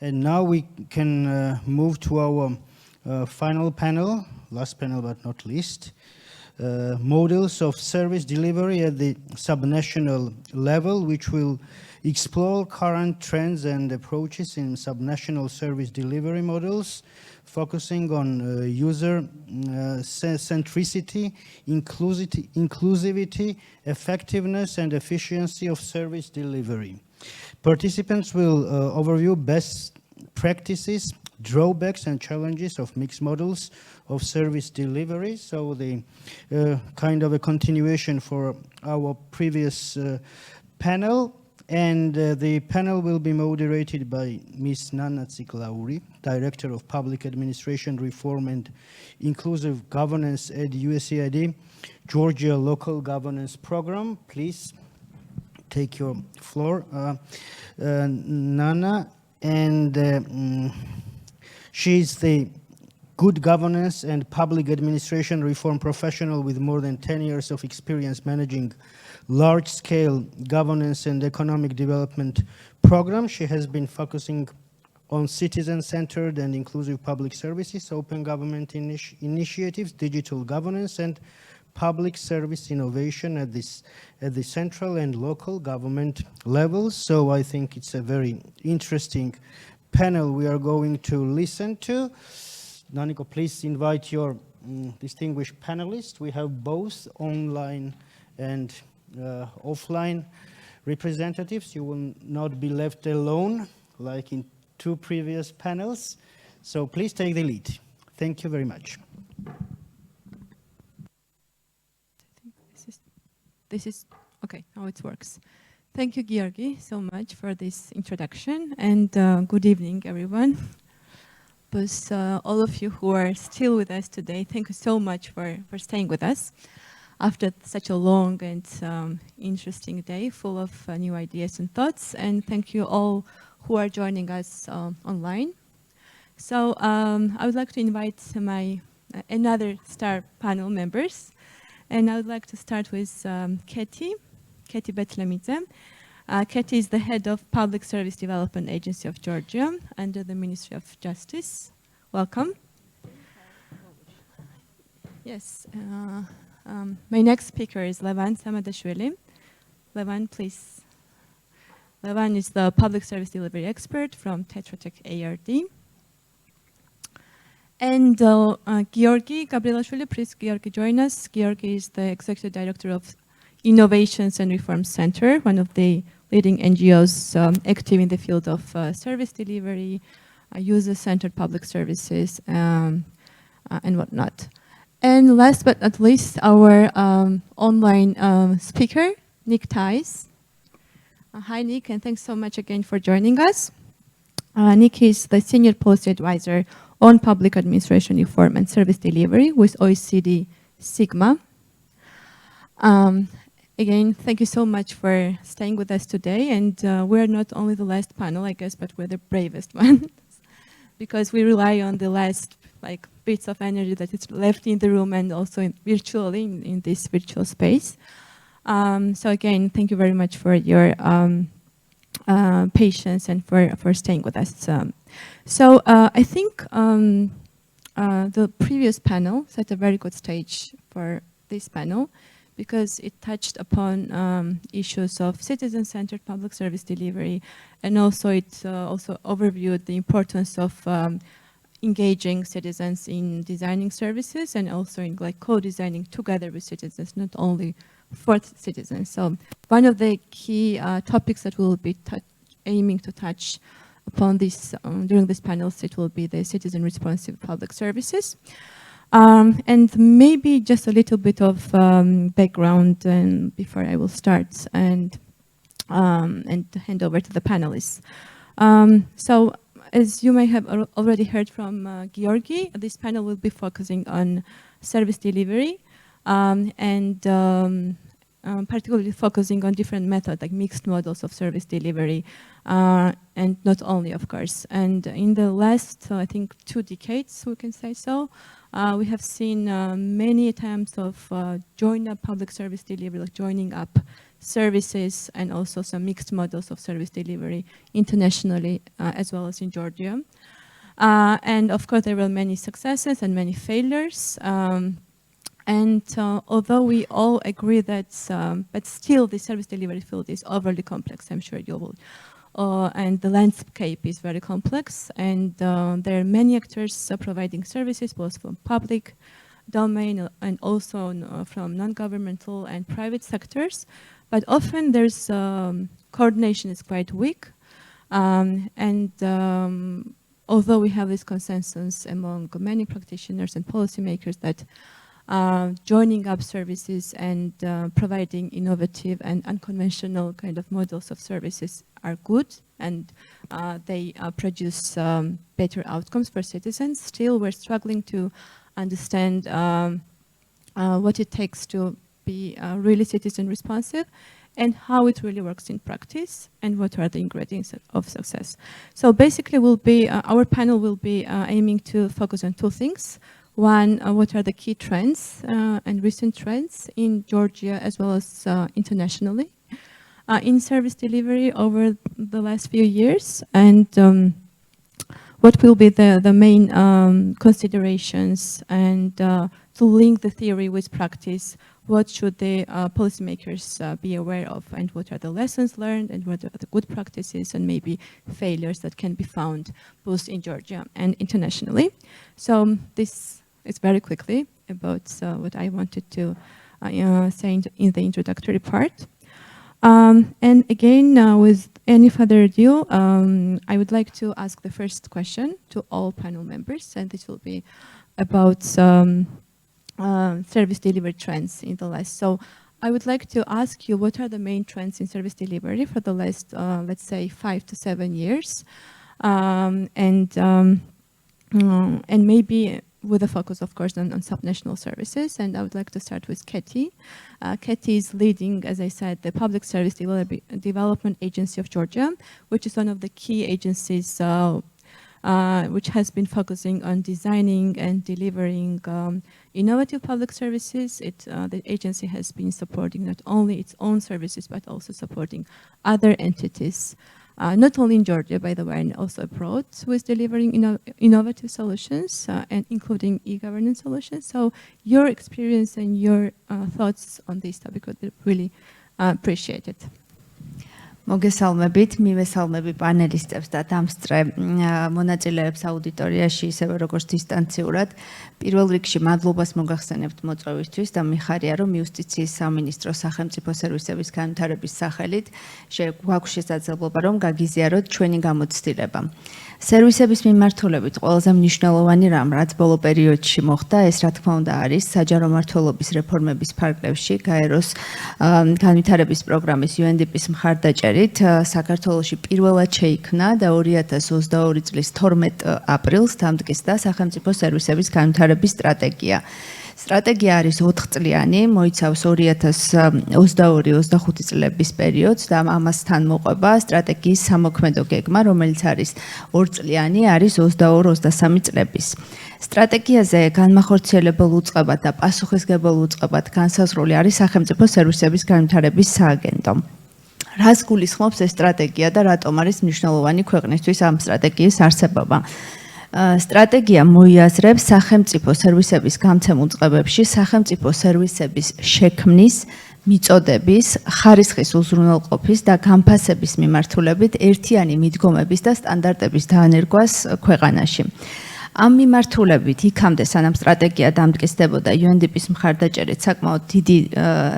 And now we can move to our final panel, last panel but not least, models of service delivery at the subnational level, which will explore current trends and approaches in subnational service delivery models, focusing on user centricity, inclusivity, effectiveness, and efficiency of service delivery. Participants will overview best practices, drawbacks, and challenges of mixed models of service delivery. So the kind of a continuation for our previous panel. And the panel will be moderated by Ms. Nana Tsiklauri, Director of Public Administration Reform and Inclusive Governance at USAID Georgia Local Governance Program. Please take your floor, Nana. And she's the good governance and public administration reform professional with more than 10 years of experience managing large-scale governance and economic development programs. She has been focusing on citizen-centered and inclusive public services, open government initiatives, digital governance, and public service innovation at the central and local government levels. So I think it's a very interesting panel we are going to listen to. Naniko, please invite your distinguished panelists. We have both online and offline representatives. You will not be left alone like in two previous panels. So please take the lead. Thank you very much. This is okay, now it works. Thank you, Georgi, so much for this introduction, and good evening, everyone. But all of you who are still with us today, thank you so much for staying with us after such a long and interesting day full of new ideas and thoughts. And thank you all who are joining us online. So I would like to invite my another star panel members. And I would like to start with Keti Betlemidze. Keti is the head of Public Service Development Agency of Georgia under the Ministry of Justice. Welcome. Yes. My next speaker is Levan Samadashvili. Levan, please. Levan is the public service delivery expert from Tetra Tech ARD. And Georgi Gabrilashvili, please, Georgi, join us. Georgi is the Executive Director of Innovations and Reform Center, one of the leading NGOs active in the field of service delivery, user-centered public services, and whatnot. And last but not least, our online speaker, Nick Tice. Hi, Nick, and thanks so much again for joining us. Nick is the Senior Policy Advisor on Public Administration Reform and Service Delivery with OECD Sigma. Again, thank you so much for staying with us today. And we're not only the last panel, I guess, but we're the bravest one because we rely on the last bits of energy that is left in the room and also virtually in this virtual space. So again, thank you very much for your patience and for staying with us. So I think the previous panel set a very good stage for this panel because it touched upon issues of citizen-centered public service delivery, and also it also overviewed the importance of engaging citizens in designing services and also in co-designing together with citizens, not only for citizens. So one of the key topics that we'll be aiming to touch upon this during this panel, it will be the citizen-responsive public services. And maybe just a little bit of background and before I will start and hand over to the panelists. So as you may have already heard from Georgi, this panel will be focusing on service delivery and particularly focusing on different methods like mixed models of service delivery and not only, of course. And in the last, I think, 2 decades, we can say so, We have seen many attempts of join up public service delivery, like joining up services and also some mixed models of service delivery internationally as well as in Georgia. And of course, there were many successes and many failures. Although we all agree that, but still the service delivery field is overly complex, I'm sure you will. And the landscape is very complex, and there are many actors providing services, both from public domain and also from non-governmental and private sectors. But often there's coordination is quite weak, although we have this consensus among many practitioners and policymakers that joining up services and providing innovative and unconventional kind of models of services are good, and they produce better outcomes for citizens. Still, we're struggling to understand what it takes to be really citizen responsive and how it really works in practice and what are the ingredients of success. So basically our panel will be aiming to focus on two things. One, what are the key trends and recent trends in Georgia as well as internationally in service delivery over the last few years, and what will be the main considerations, and to link the theory with practice, what should the policymakers be aware of, and what are the lessons learned, and what are the good practices and maybe failures that can be found both in Georgia and internationally. So this is very quickly about what I wanted to say in the introductory part. And again, with any further ado, I would like to ask the first question to all panel members, and this will be about service delivery trends in the last. So I would like to ask you, what are the main trends in service delivery for the last, let's say, 5 to 7 years, and maybe with a focus, of course, on subnational services. And I would like to start with Katie. Katie is leading, as I said, the Public Service Development Agency of Georgia, which is one of the key agencies which has been focusing on designing and delivering innovative public services. The agency has been supporting not only its own services, but also supporting other entities, not only in Georgia, by the way, and also abroad, with delivering innovative solutions, and including e-governance solutions. So your experience and your thoughts on this topic would be really appreciated. მოგესალმებით, მივესალმები პანელისტებს და დამსწრე მონაწილეებს აუდიტორიაში, ისევე როგორც დისტანციურად. პირველ რიგში მადლობას მოგახსენებთ მოწვევისთვის და მიხარია, რომ იუსტიციის სამინისტროს სახელმწიფო სერვისების განვითარების სახელით გვაქვს შესაძლებლობა, რომ გაგიზიაროთ ჩვენი გამოცდილება. სერვისების მიმართულებით ყველაზე მნიშვნელოვანი რამ, რაც ბოლო პერიოდში მოხდა, ეს რა თქმა უნდა არის საჯარო მმართველობის რეფორმების ფარგლებში გაეროს განვითარების პროგრამის UNDP-ის მხარდაჭერით საქართველოში პირველად შეიქმნა და 2022 წლის 12 აპრილს დამტკიცდა სახელმწიფო სერვისების განვითარების სტრატეგია. სტრატეგია არის 4 წლიანი, მოიცავს 2022-25 წლების პერიოდს და ამასთან მოყვება სტრატეგიის სამოქმედო გეგმა, რომელიც არის 2 წლიანი, არის 22-23 წლების. სტრატეგიაზე განმახორციელებელ უწყებად და პასუხისმგებელ უწყებად განსაზღვრული არის სახელმწიფო სერვისების განვითარების სააგენტო. რას გულისხმობს ეს სტრატეგია და რატომ არის მნიშვნელოვანი ქვეყნისთვის ამ სტრატეგიის არსებობა? სტრატეგია მოიაზრებს სახელმწიფო სერვისების გამცემულ წყებებში სახელმწიფო სერვისების შექმნის, მიწოდების, ხარისხის უზრუნველყოფის და განფასების მიმართულებით ერთიანი მიდგომების და სტანდარტების დაანერგვას ქვეყანაში. ამ მიმართულებით იქამდე სანამ სტრატეგია დამტკიცდებოდა UNDP-ის მხარდაჭერით საკმაოდ დიდი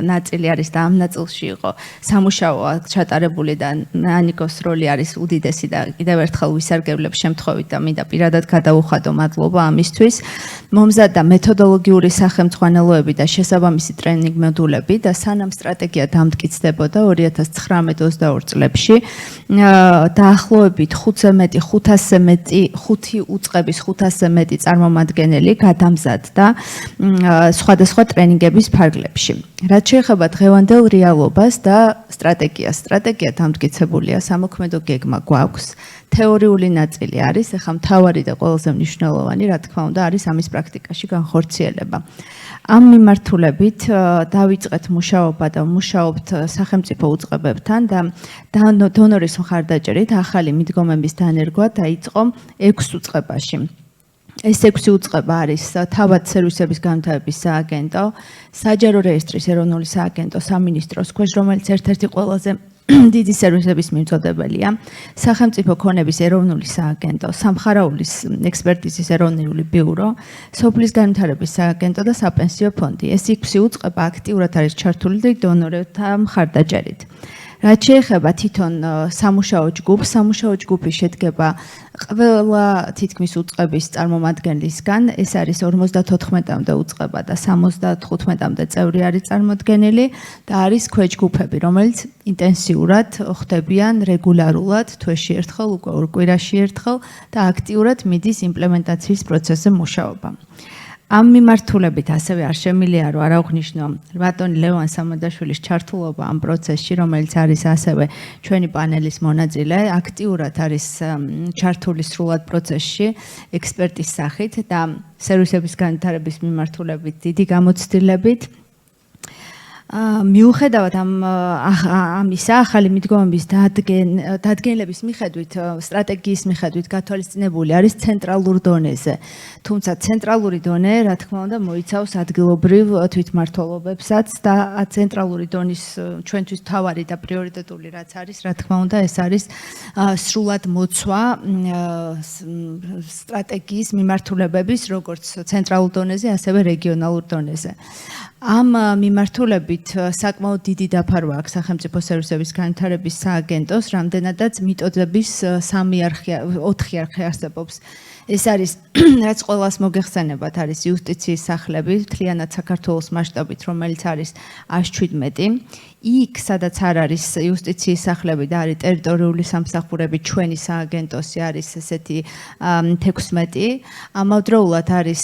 ნაწილი არის და ამ ნაწილში იყო სამუშაო ჩატარებული და ნანიკოს როლი არის უდიდესი და კიდევ ერთხელ ვისარგებლებ შემთხვევით და მინდა პირადად გადაუხადო მადლობა ამისთვის. მომზადდა მეთოდოლოგიური სახელმძღვანელოები და შესაბამისი ტრენინგ მოდულები და სანამ სტრატეგია დამტკიცდებოდა 2019-22 წლებში დაახლოებით 500-ზე მეტი 500 უწყების 500 500-ზე მეტი წარმომადგენელი გადამზადდა სხვადასხვა ტრენინგების ფარგლებში. რაც შეეხება დღევანდელ რეალობას და სტრატეგიას, სტრატეგია დამტკიცებულია, სამოქმედო გეგმა გვაქვს, თეორიული ნაწილი არის, ახლა მთავარი და ყველაზე მნიშვნელოვანი, რა თქმა უნდა, არის ამის პრაქტიკაში განხორციელება. ამ მიმართულებით დავიწყეთ მუშაობა და ვმუშაობთ სახელმწიფო უწყებებთან და დონორის მხარდაჭერით ახალი მიდგომების დანერგვა დაიწყო 6 უწყებაში. ეს 6 უწყება არის თავად სერვისების განვითარების სააგენტო, საჯარო რეესტრის ეროვნული სააგენტო სამინისტროს ქვეშ, რომელიც ერთ-ერთი ყველაზე დიდი სერვისების მიმწოდებელია, სახელმწიფო ქონების ეროვნული სააგენტო, სამხარაულის ექსპერტიზის ეროვნული ბიურო, სოფლის განვითარების სააგენტო და საპენსიო ფონდი. ეს 6 უწყება აქტიურად არის ჩართული დონორებთა მხარდაჭერით. რაც შეეხება თვითონ სამუშაო ჯგუფს, სამუშაო ჯგუფი შედგება ყველა თითქმის უწყების წარმომადგენლისგან, ეს არის 54-მდე უწყება და 75-მდე წევრი არის წარმოდგენილი და არის ქვეჯგუფები, რომელიც ინტენსიურად ხდებიან რეგულარულად, თვეში ერთხელ, უკვე ორ კვირაში ერთხელ და აქტიურად მიდის იმპლემენტაციის პროცესზე მუშაობა. ამ მიმართულებით ასევე არ შემიძლია რომ არ აღვნიშნო ბატონი ლევან სამადაშვილის ჩართულობა ამ პროცესში, რომელიც არის ასევე ჩვენი პანელის მონაწილე, აქტიურად არის ჩართული სრულად პროცესში ექსპერტის სახით და სერვისების განვითარების მიმართულებით დიდი გამოცდილებით. მიუხედავად ამისა, ახალი მიდგომების დადგენილების მიხედვით, სტრატეგიის მიხედვით გათვალისწინებული არის ცენტრალურ დონეზე. თუმცა ცენტრალური დონე, რა თქმა უნდა, მოიცავს ადგილობრივ თვითმმართველობებსაც და ცენტრალური დონის ჩვენთვის თავარი და პრიორიტეტული რაც არის, რა თქმა უნდა, ეს არის სრულად მოცვა სტრატეგიის მიმართულებების, როგორც ცენტრალურ დონეზე, ასევე რეგიონალურ დონეზე. ამ მიმართულებით საკმაოდ დიდი დაფარვა აქვს სახელმწიფო სერვისების განვითარების სააგენტოს, რამდენადაც მიტოდების 4 არხი არსებობს. ეს არის, რაც ყველას მოგეხსენებათ, არის იუსტიციის სახლები, მთლიანად საქართველოს მასშტაბით, რომელიც არის 117. იქ, სადაც არ არის იუსტიციის სახლები და არის ტერიტორიული სამსახურები, ჩვენი სააგენტოსი არის ესეთი 16. ამავდროულად არის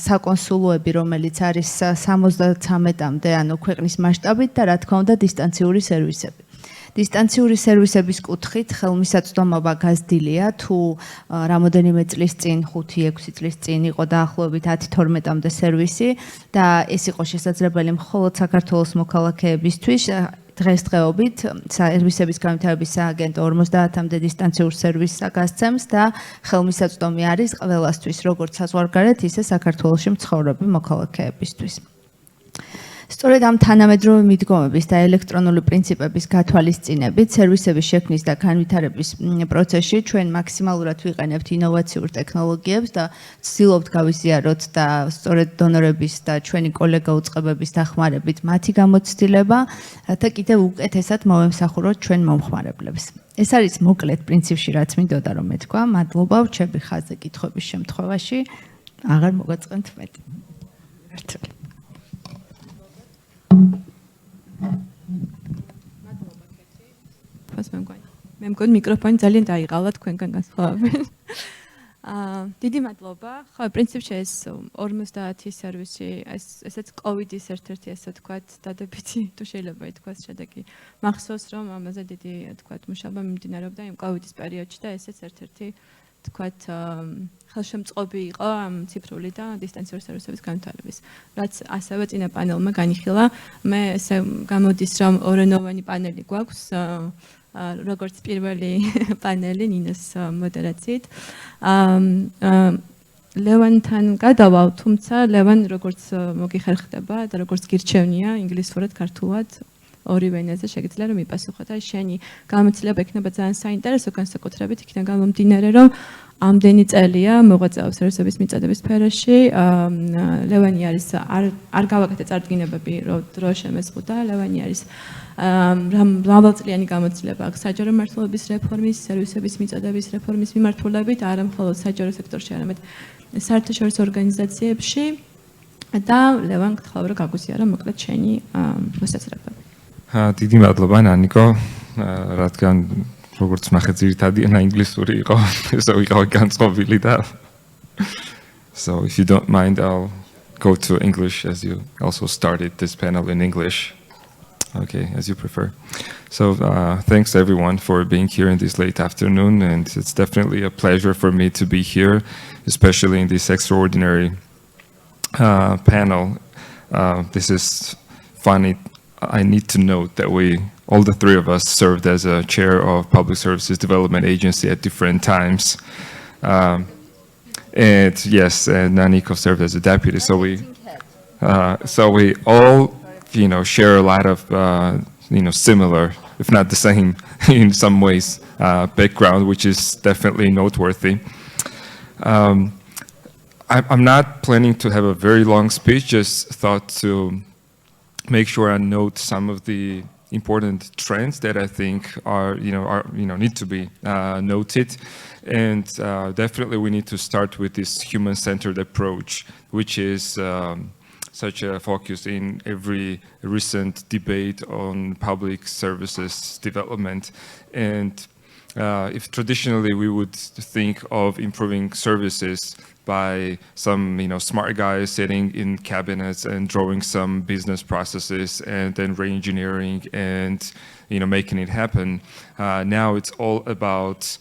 საკონსულოები, რომელიც არის 73-მდე, ანუ ქვეყნის მასშტაბით და რა თქმა უნდა დისტანციური სერვისები. დისტანციური სერვისების კუთხით ხელმისაწვდომობა გაზრდილია, თუ რამოდენიმე წლის წინ, 5-6 წლის წინ იყო დაახლოებით 10-12-მდე სერვისი და ეს იყო შესაძლებელი მხოლოდ საქართველოს მოქალაქეებისთვის. დღესდღეობით სერვისების განვითარების სააგენტო 50-მდე დისტანციურ სერვისს გასცემს და ხელმისაწვდომი არის ყველასთვის, როგორც საზღვარგარეთ, ისე საქართველოში მცხოვრები მოქალაქეებისთვის. სწორედ ამ თანამედროვე მიდგომების და ელექტრონული პრინციპების გათვალისწინებით, სერვისების შექმნის და განვითარების პროცესში ჩვენ მაქსიმალურად ვიყენებთ ინოვაციურ ტექნოლოგიებს და ვცდილობთ გავიზიაროთ და სწორედ დონორების და ჩვენი კოლეგა უწყებების დახმარებით მათი გამოცდილება, რათა კიდევ უკეთესად მოვემსახუროთ ჩვენ მომხმარებლებს. ეს არის მოკლედ პრინციპში, რაც მინდოდა რომ მეთქვა. მადლობა, ვჩები ხაზზე კითხვების შემთხვევაში. აღარ მოგაწყენთ მეტი. მართალი. მე მგონი მიკროფონი ძალიან დაიღალა თქვენგან განსხვავებით. დიდი მადლობა. ხო, პრინციპში ეს 50 სერვისი, ესეც COVID-ის ერთ-ერთი ასე ვთქვათ, დადებითი თუ შეიძლება ითქვას შედეგი. მახსოვს რომ ამაზე დიდი ვთქვათ მუშაობა მიმდინარეობდა იმ COVID-ის პერიოდში და ესეც ერთ-ერთი ვთქვათ ხელშემწყობი იყო ამ ციფრული და დისტანციური სერვისების განვითარების. რაც ასევე წინა პანელმა განიხილა, მე ესე გამოდის რომ ორენოვანი პანელი გვაქვს, როგორც პირველი პანელი ნინოს მოდერაციით. ლევანთან გადავალ, თუმცა ლევან როგორც მოგიხერხდება და როგორც გირჩევნია ინგლისურად, ქართულად ორივე ენაზე შეგიძლია რომ იპასუხო და შენი გამოცდილება იქნება ძალიან საინტერესო განსაკუთრებით იქიდან გამომდინარე რომ ამდენი წელია მოღვაწეობს სერვისების მიწოდების სფეროში. ლევანი არის არ გავაკეთე წარდგინებები დრო შემეზღუდა. ლევანი არის მრავალწლიანი გამოცდილება აქვს საჯარო მმართველობის რეფორმის, სერვისების მიწოდების რეფორმის მიმართულებით, არა მხოლოდ საჯარო სექტორში, არამედ საერთაშორისო ორგანიზაციებში და ლევან გთხოვ რომ გაგვიზიარო მოკლედ შენი მოსაზრებები. დიდი მადლობა ნანიკო, რადგან როგორც ნახეთ ძირითადი ენა ინგლისური იყო, ესე ვიყავი განწყობილი და So if you don't mind, I'll go to English as you also started this panel in English. Okay, as you prefer. So thanks everyone for being here in this late afternoon, and it's definitely a pleasure for me to be here, especially in this extraordinary panel. This is funny. I need to note that all the three of us served as a chair of Public Services Development Agency at different times. And yes, and Naniko served as a deputy. So we all, share a lot of, similar, if not the same, in some ways, background, which is definitely noteworthy. I'm not planning to have a very long speech. Just thought to make sure I note some of the important trends that I think need to be noted. And definitely we need to start with this human-centered approach, which is such a focus in every recent debate on public services development. And if traditionally we would think of improving services by some smart guys sitting in cabinets and drawing some business processes and then re-engineering and making it happen, now it's all about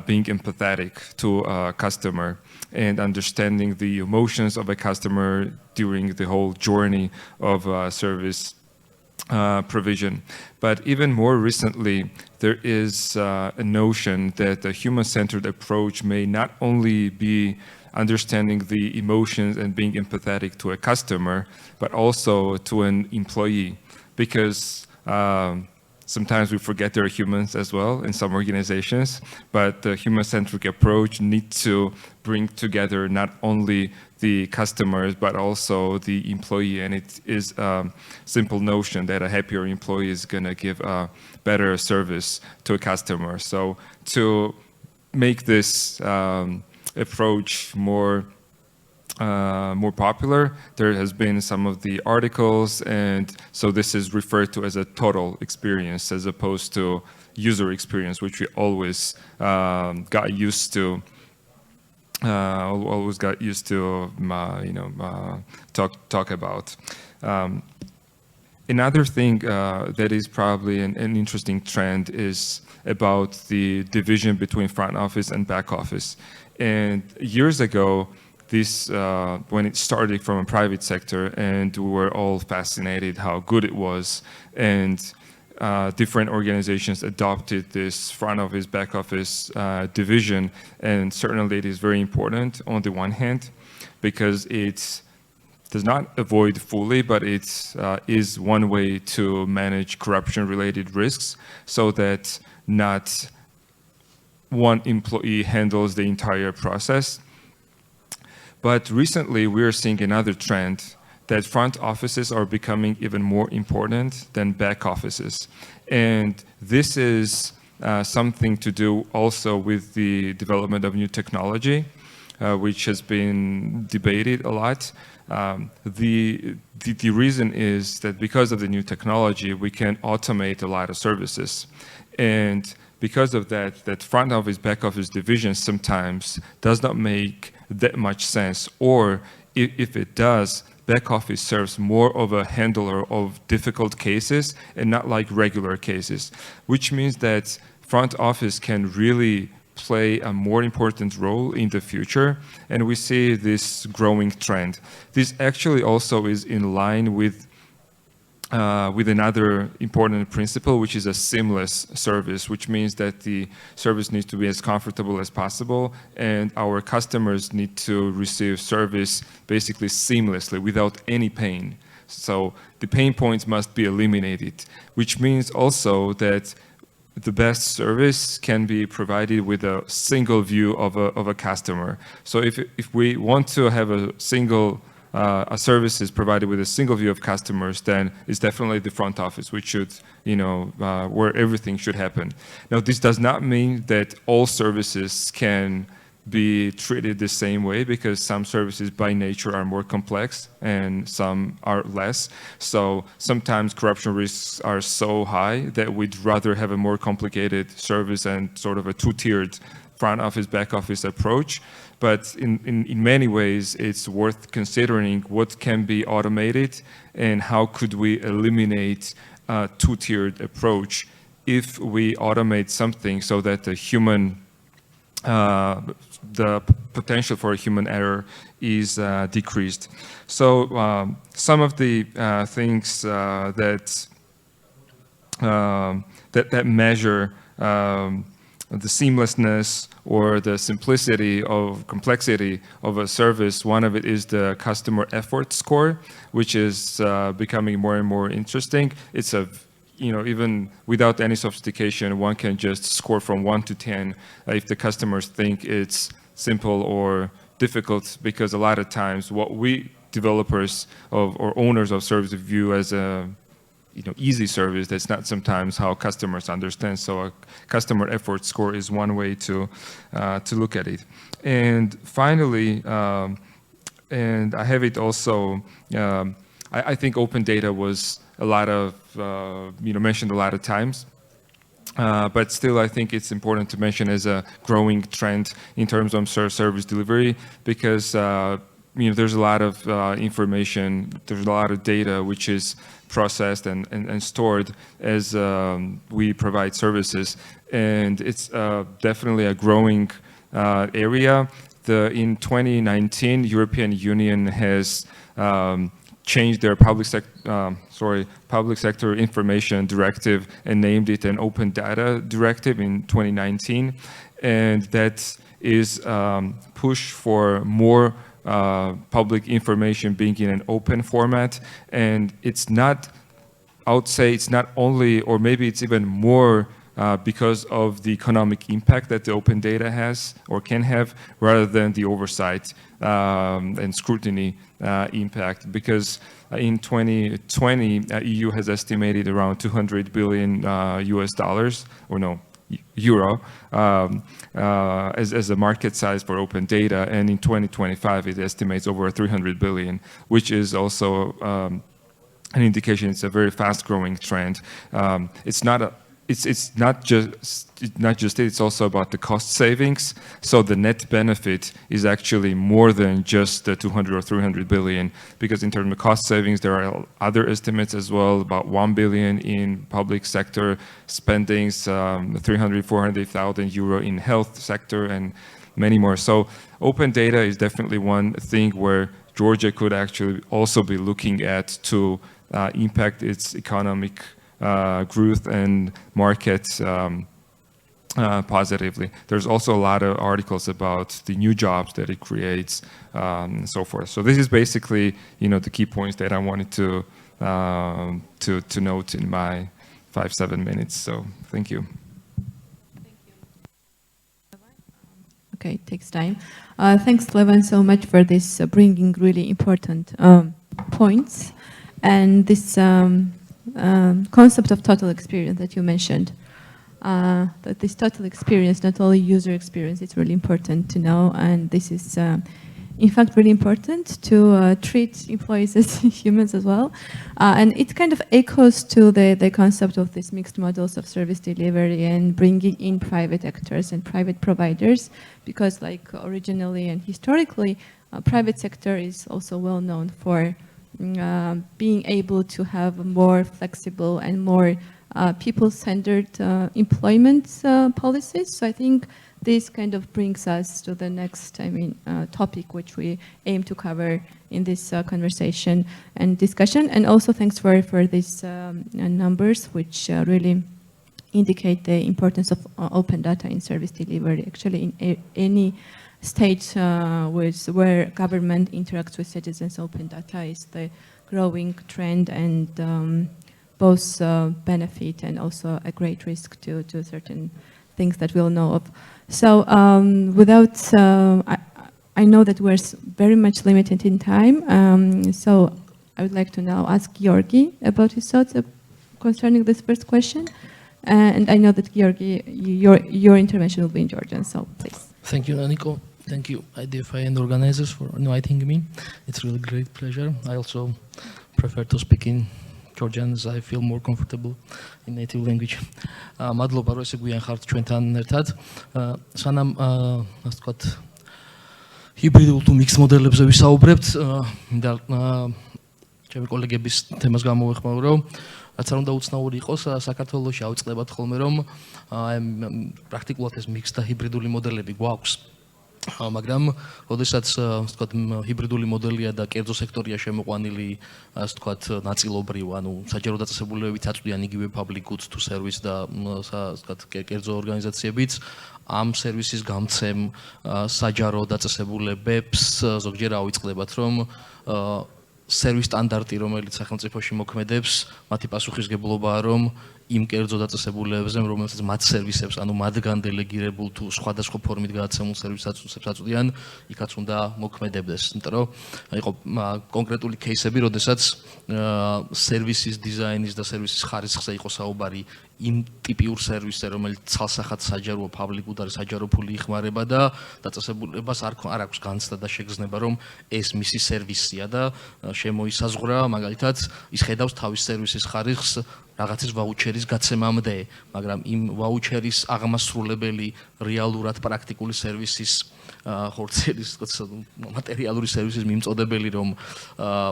being empathetic to a customer and understanding the emotions of a customer during the whole journey of service provision. But even more recently, there is a notion that a human-centered approach may not only be understanding the emotions and being empathetic to a customer, but also to an employee, because sometimes we forget there are humans as well in some organizations, but the human-centric approach needs to bring together not only the customers, but also the employee. And it is a simple notion that a happier employee is going to give a better service to a customer. So to make this approach more popular, there has been some of the articles, and so this is referred to as a total experience as opposed to user experience, which we always got used to. Talk about. Another thing that is probably an interesting trend is about the division between front office and back office. And years ago, this when it started from a private sector, and we were all fascinated how good it was, and different organizations adopted this front office, back office division, and certainly it is very important on the one hand, because it does not avoid fully, but it is one way to manage corruption-related risks, so that not one employee handles the entire process. But recently, we are seeing another trend that front offices are becoming even more important than back offices. And this is something to do also with the development of new technology, which has been debated a lot. The reason is that because of the new technology, we can automate a lot of services. And because of that, that front office, back office division sometimes does not make that much sense. Or if it does, back office serves more of a handler of difficult cases and not like regular cases, which means that front office can really play a more important role in the future, and we see this growing trend. This actually also is in line with another important principle, which is a seamless service, which means that the service needs to be as comfortable as possible, and our customers need to receive service basically seamlessly without any pain. So the pain points must be eliminated, which means also that the best service can be provided with a single view of a customer. So if we want to have a service is provided with a single view of customers, then it's definitely the front office, which should, where everything should happen. Now, this does not mean that all services can be treated the same way, because some services by nature are more complex and some are less. So sometimes corruption risks are so high that we'd rather have a more complicated service and sort of a two-tiered front office, back office approach. But in many ways, it's worth considering what can be automated and how could we eliminate a two-tiered approach if we automate something so that the potential for a human error is decreased. So some of the things that measure the seamlessness or the simplicity of complexity of a service, one of it is the customer effort score, which is becoming more and more interesting. It's even without any sophistication, one can just score from 1 to 10 if the customers think it's simple or difficult, because a lot of times what we developers or owners of service view as a easy service, that's not sometimes how customers understand. So a customer effort score is one way to look at it. And finally, and I have it also, I think open data was a lot of, mentioned a lot of times. But still, I think it's important to mention as a growing trend in terms of service delivery, because there's a lot of information, there's a lot of data which is processed and stored as we provide services, and it's definitely a growing area. In 2019, European Union has changed their public sector information directive and named it an open data directive in 2019, and that is push for more public information being in an open format. And it's not, I would say it's not only, or maybe it's even more because of the economic impact that the open data has or can have, rather than the oversight and scrutiny impact. Because in 2020, EU has estimated around 200 billion US dollars, or no, euro, as a market size for open data, and in 2025 it estimates over 300 billion, which is also an indication it's a very fast-growing trend. It's not just it's also about the cost savings. So the net benefit is actually more than just the 200 or 300 billion, because in terms of cost savings, there are other estimates as well, about 1 billion in public sector spendings, 300, 400,000 euro in health sector, and many more. So open data is definitely one thing where Georgia could actually also be looking at to impact its economic growth and markets positively. There's also a lot of articles about the new jobs that it creates, and so forth. So this is basically, the key points that I wanted to note in my 5-7 minutes. So thank you. Okay, it takes time. Thanks, Levan, so much for this bringing really important points, and this concept of total experience that you mentioned. That this total experience, not only user experience, it's really important to know, and this is in fact really important to treat employees as humans as well. And it kind of echoes to the concept of these mixed models of service delivery and bringing in private actors and private providers, because like originally and historically, private sector is also well known for being able to have more flexible and more people-centered employment policies. So I think this kind of brings us to the next, topic which we aim to cover in this conversation and discussion. And also thanks for these numbers, which really indicate the importance of open data in service delivery. Actually, in any state where government interacts with citizens, open data is the growing trend, and both benefit and also a great risk to certain things that we all know of. So I know that we're very much limited in time, so I would like to now ask Georgi about his thoughts concerning this first question. And I know that Georgi, your intervention will be in Georgian, so please. Thank you, Aniko. Thank you, IDFI and organizers, for inviting me. It's really great pleasure. I also prefer to speak in Georgians, I feel more comfortable in native language. მადლობა, რომ ესე გვიან ხართ ჩვენთან ერთად. სანამ ასე ვთქვათ, ჰიბრიდულ თუ მიქს მოდელებზე ვისაუბრებთ, მინდა ჩემი კოლეგების თემას გამოვეხმაურო. რაც არ უნდა უცნაური იყოს, საქართველოში ავიწყდებათ ხოლმე, რომ პრაქტიკულად ეს მიქს და ჰიბრიდული მოდელები გვაქვს. მაგრამ როდესაც ვთქვათ ჰიბრიდული მოდელია და კერძო სექტორია შემოყვანილი ასე ვთქვათ ნაწილობრივ ანუ საჯარო დაწესებულებებით აწვდიან იგივე public goods თუ service და ასე ვთქვათ კერძო ორგანიზაციებიც ამ სერვისის გამცემ საჯარო დაწესებულებებს ზოგჯერ ავიწყდებათ რომ სერვის სტანდარტი რომელიც სახელმწიფოში მოქმედებს მათი პასუხისგებლობაა რომ იმ კერძო დაწესებულებებზე რომელსაც მათ სერვისებს ანუ მათგან დელეგირებულ თუ სხვადასხვა ფორმით გადაცემულ სერვისებს აწვდიან იქაც უნდა მოქმედებდეს იმიტომ რომ იყო კონკრეტული кейსები როდესაც სერვისის დიზაინის და სერვისის ხარისხზე იყო საუბარი იმ ტიპიურ სერვისზე რომელიც ცალსახად საჯაროა პაბლიკურ და საჯარო ფული იხმარება და დაწესებულებას არ აქვს განცდა და შეგრძნება რომ ეს მისი სერვისია და შემოისაზღვრა მაგალითად ის ხედავს თავის სერვისის ხარისხს რაღაცის ვაუჩერის გაცემამდე, მაგრამ იმ ვაუჩერის აღმასრულებელი რეალურად პრაქტიკული სერვისის ხორცელის მატერიალური სერვისის მიმწოდებელი რომ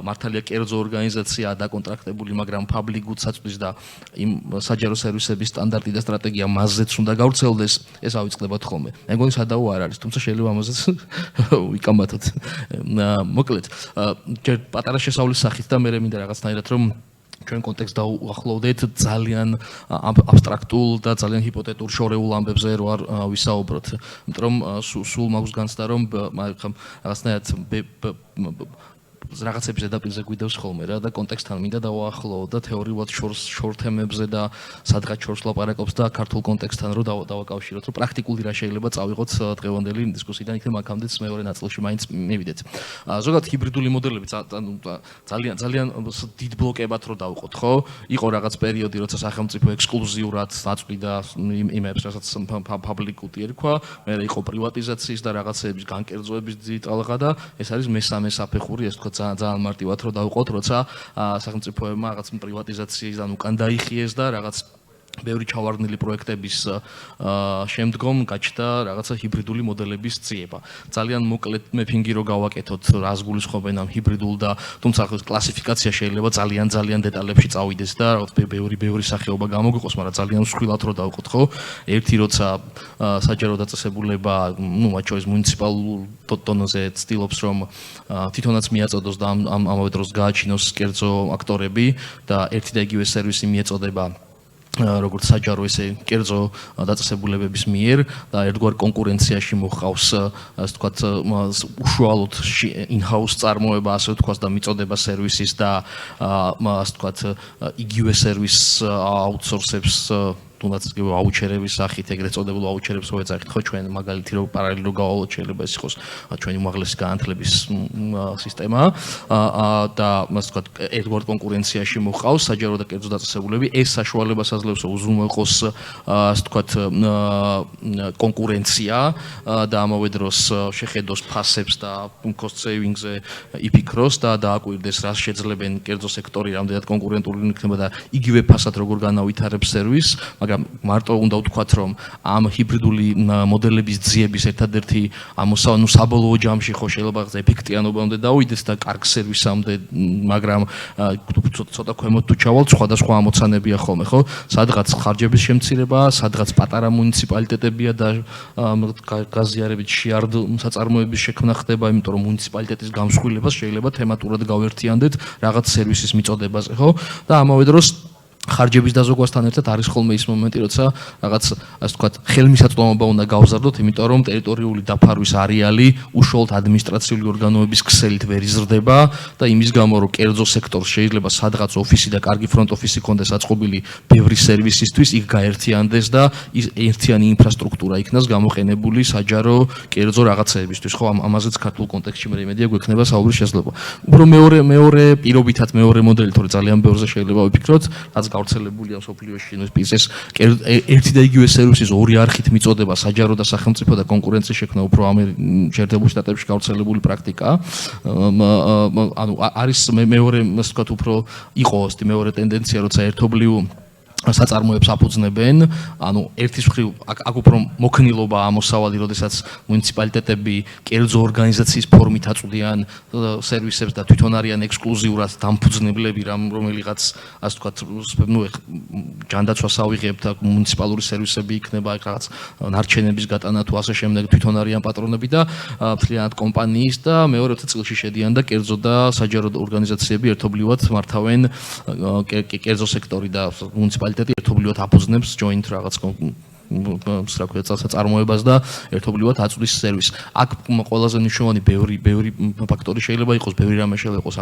მართალია კერძო ორგანიზაციაა დაკონტრაქტებული, მაგრამ public goods აწვდის და იმ საჯარო სერვისების სტანდარტი და სტრატეგია მასზეც უნდა გავრცელდეს, ეს ავიწყდებათ ხოლმე. მე მგონი სადაო არ არის, თუმცა შეიძლება ამაზეც ვიკამათოთ. მოკლედ, ჯერ პატარა შესავლის სახით და მე მინდა რაღაცნაირად რომ ჩვენ კონტექსტს დაუახლოვდეთ ძალიან აბსტრაქტულ და ძალიან ჰიპოთეტურ შორეულ ამბებზე რო არ ვისაუბროთ. იმიტომ რომ სულ მაქვს განცდა რომ რაღაცნაირად რაღაცების ზედაპირზე გვიდევს ხოლმე რა და კონტექსტთან მინდა დავაახლოვო და თეორიულად შორ თემებზე და სადღაც შორს ლაპარაკობს და ქართულ კონტექსტთან რო დავაკავშიროთ რომ პრაქტიკული რა შეიძლება წავიღოთ დღევანდელი დისკუსიიდან იქნებ აქამდეც მეორე ნაწილში მაინც მივიდეთ. ზოგადად ჰიბრიდული მოდელები ძალიან დიდ ბლოკებად რო დავყოთ, ხო? იყო რაღაც პერიოდი, როცა სახელმწიფო ექსკლუზიურად აწვდიდა იმებს, რასაც public good ერქვა, მერე იყო პრივატიზაციის და რაღაცეების განკერძოების დიდი ტალღა და ეს არის მესამე საფეხური, ეს თქო ძალიან მარტივად რო დავყოთ, როცა სახელმწიფოებმა რაღაც პრივატიზაციიდან უკან დაიხიეს და რაღაც ბევრი ჩავარდნილი პროექტების შემდგომ გაჩნდა რაღაცა ჰიბრიდული მოდელების ძიება. ძალიან მოკლედ მეფინგი რო გავაკეთოთ, რას გულისხმობენ ამ ჰიბრიდულ და თუმცა კლასიფიკაცია შეიძლება ძალიან დეტალებში წავიდეს და რაღაც ბევრი სახეობა გამოგვიყოს, მაგრამ ძალიან მსხვილად რო დავყოთ, ხო? ერთი როცა საჯარო დაწესებულება, მათ შორის მუნიციპალურ დონეზე ცდილობს რომ თვითონაც მიაწოდოს და ამავე დროს გააჩინოს კერძო აქტორები და ერთი და იგივე სერვისი მიეწოდება როგორც საჯარო ესე კერძო დაწესებულებების მიერ და ერთგვარ კონკურენციაში მოხავს ასე ვთქვათ უშუალოდ in-house წარმოება ასე ვთქვათ და მიწოდება სერვისის და ასე ვთქვათ იგივე სერვის აუთსორსებს თუნდაც იგივე ვაუჩერების სახით ეგრეთ წოდებულ ვაუჩერებს რო ეძახით ხო ჩვენ მაგალითი რო პარალელურად რო გავალოთ შეიძლება ეს იყოს ჩვენი უმაღლესი განათლების სისტემა და ასე ვთქვათ ერთგვარ კონკურენციაში მოხავს საჯარო და კერძო დაწესებულები ეს საშუალებას აძლევს უზრუნველყოს ასე ვთქვათ კონკურენცია და ამავე დროს შეხედოს ფასებს და cost savings-ზე იფიქროს და დააკვირდეს რას შეძლებენ კერძო სექტორი რამდენად კონკურენტული იქნება და იგივე ფასად როგორ განავითარებს სერვისს მარტო უნდა ვთქვათ რომ ამ ჰიბრიდული მოდელების ძიების ერთადერთი ამოსავალო საბოლოო ჯამში ხო შეიძლება ეფექტიანობამდე დავიდეს და კარგ სერვისამდე მაგრამ ცოტა ქვემოთ თუ ჩავალთ სხვადასხვა ამოცანებია ხოლმე ხო სადღაც ხარჯების შემცირება სადღაც პატარა მუნიციპალიტეტებია და გაზიარებით შეარდ საწარმოების შექმნა ხდება იმიტომ რომ მუნიციპალიტეტის გამსხვილებას შეიძლება თემატურად გავერთიანდეთ რაღაც სერვისის მიწოდებაზე ხო და ამავე დროს ხარჯების დაზოგვასთან ერთად არის ხოლმე ის მომენტი, როცა რაღაც ასე ვთქვათ, ხელმისაწვდომობა უნდა გავზარდოთ, იმიტომ რომ ტერიტორიული დაფარვის არეალი უშუალოდ ადმინისტრაციული ორგანოების ქსელით ვერ იზრდება და იმის გამო რომ კერძო სექტორს შეიძლება სადღაც ოფისი და კარგი ფრონტ ოფისი ქონდეს აწყობილი ბევრი სერვისისთვის, იქ გაერთიანდეს და ის ერთიანი ინფრასტრუქტურა იქნას გამოყენებული საჯარო კერძო რაღაცეებისთვის. ხო, ამაზეც ქართულ კონტექსტში მე იმედია გვექნება საუბრის შესაძლებლობა. უფრო მეორე პირობითად მეორე მოდელი, თორე ძალიან ბევრზე შეიძლება ვიფიქროთ, რაც გავრცელებულია სოფლიოში, ეს ერთი და იგივე სერვისის ორი არხით მიწოდება საჯარო და სახელმწიფო და კონკურენციის შექმნა უფრო შეერთებულ შტატებში გავრცელებული პრაქტიკაა. ანუ არის მეორე, ასე ვთქვათ, უფრო იყო მეორე ტენდენცია, როცა ერთობლივ საწარმოებს აფუძნებენ, ანუ ერთის მხრივ აქ უფრო მოქნილობა ამოსავალი, როდესაც მუნიციპალიტეტები კერძო ორგანიზაციის ფორმით აწვდიან სერვისებს და თვითონ არიან ექსკლუზიურად დამფუძნებლები, რომელიღაც, ასე ვთქვათ, ჯანდაცვას ავიღებთ და მუნიციპალური სერვისები იქნება რაღაც ნარჩენების გატანა თუ ასე შემდეგ, თვითონ არიან პატრონები და მთლიანად კომპანიის და მეორე წელში შედიან და კერძო და საჯარო ორგანიზაციები ერთობლივად მართავენ კერძო სექტორი და მუნიციპალიტეტები ერთობლივად აფუძნებს joint რაღაც წარმოებას და ერთობლივად აწვდის სერვისს. აქ ყველაზე მნიშვნელოვანი ბევრი ფაქტორი შეიძლება იყოს, ბევრი რამე შეიძლება იყოს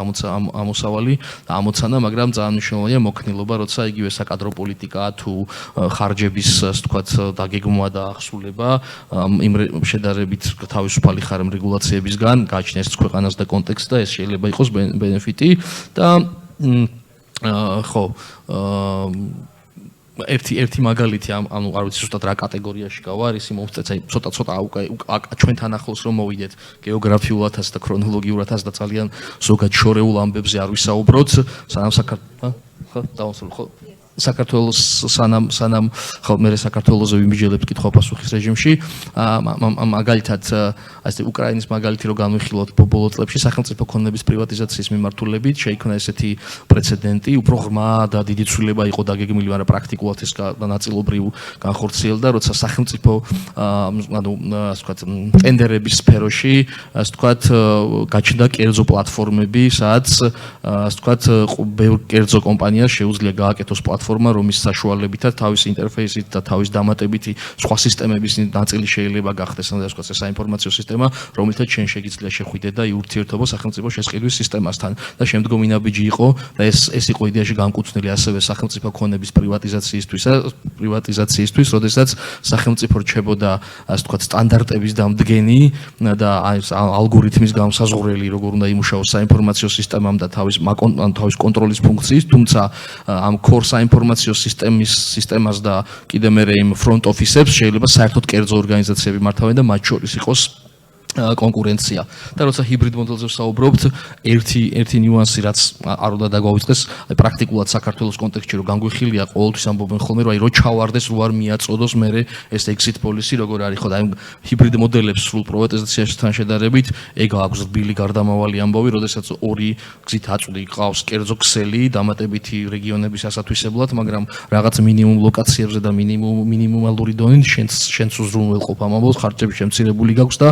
ამოსავალი და ამოცანა, მაგრამ ძალიან მნიშვნელოვანია მოქნილობა, როცა იგივე საკადრო პოლიტიკა თუ ხარჯების, ასე ვთქვათ, დაგეგმვა და ახსულება იმ შედარებით თავისუფალი ხარ რეგულაციებისგან გააჩნიეს ქვეყანას და კონტექსტს და ეს შეიძლება იყოს ბენეფიტი და ხო ერთი მაგალითი ანუ არ ვიცი ზუსტად რა კატეგორიაში გავა არის იმოუწეც აი ცოტა ჩვენთან ახლოს რომ მოვიდეთ გეოგრაფიულათაც და ქრონოლოგიურათაც და ძალიან ზოგად შორეულ ამბებზე არ ვისაუბროთ სანამ საქართველოს სანამ ხო მე საქართველოზე ვიმიჯელებ კითხვა-პასუხის რეჟიმში მაგალითად ასე უკრაინის მაგალითი რო განვიხილოთ ბოლო წლებში სახელმწიფო ქონების პრივატიზაციის მიმართულებით შეიქმნა ესეთი პრეცედენტი უფრო ღრმა და დიდი ცვლილება იყო დაგეგმილი მაგრამ პრაქტიკულად ეს ნაწილობრივ განხორციელდა როცა სახელმწიფო ანუ ასე ვთქვათ ტენდერების სფეროში ასე ვთქვათ გაჩნდა კერძო პლატფორმები სადაც ასე ვთქვათ ბევრ კერძო კომპანიას შეუძლია გააკეთოს პლატფორმა რომის საშუალებითაც თავის ინტერფეისით და თავის დამატებითი სხვა სისტემების ნაწილი შეიძლება გახდეს ასე ვთქვათ საინფორმაციო სისტემა რომელთაც შენ შეგიძლია შეხვიდე და იურთიერთობა სახელმწიფო შესყიდვის სისტემასთან და შემდგომი ნაბიჯი იყო და ეს იყო იდეაში განკუთვნილი ასევე სახელმწიფო ქონების პრივატიზაციისთვის როდესაც სახელმწიფო რჩებოდა ასე ვთქვათ სტანდარტების დამდგენი და ალგორითმის გამსაზღვრელი როგორ უნდა იმუშაოს საინფორმაციო სისტემამ და თავის კონტროლის ფუნქციის თუმცა ამ core საინფორმაციო სისტემას და კიდე მე იმ front office-ებს შეიძლება საერთოდ კერძო ორგანიზაციები მართავენ და მათ შორის იყოს კონკურენცია და როცა ჰიბრიდ მოდელზე ვსაუბრობთ ერთი ნიუანსი რაც არ უნდა დაგვაუწყდეს აი პრაქტიკულად საქართველოს კონტექსტში რომ განგვიხილია ყოველთვის ამბობენ ხოლმე რომ აი რო ჩავარდეს რო არ მიაწოდოს მე ეს exit policy როგორ არის ხო და აი ჰიბრიდ მოდელებს სრულ პრივატიზაციასთან შედარებით ეგ აქვს რბილი გარდამავალი ამბავი როდესაც ორი გზით აწვდი ყავს კერძო ქსელი დამატებითი რეგიონების ასათვისებლად მაგრამ რაღაც მინიმუმ ლოკაციებზე და მინიმალური დონით შენც უზრუნველყოფ ამ ამბავს ხარჯები შემცირებული გაქვს და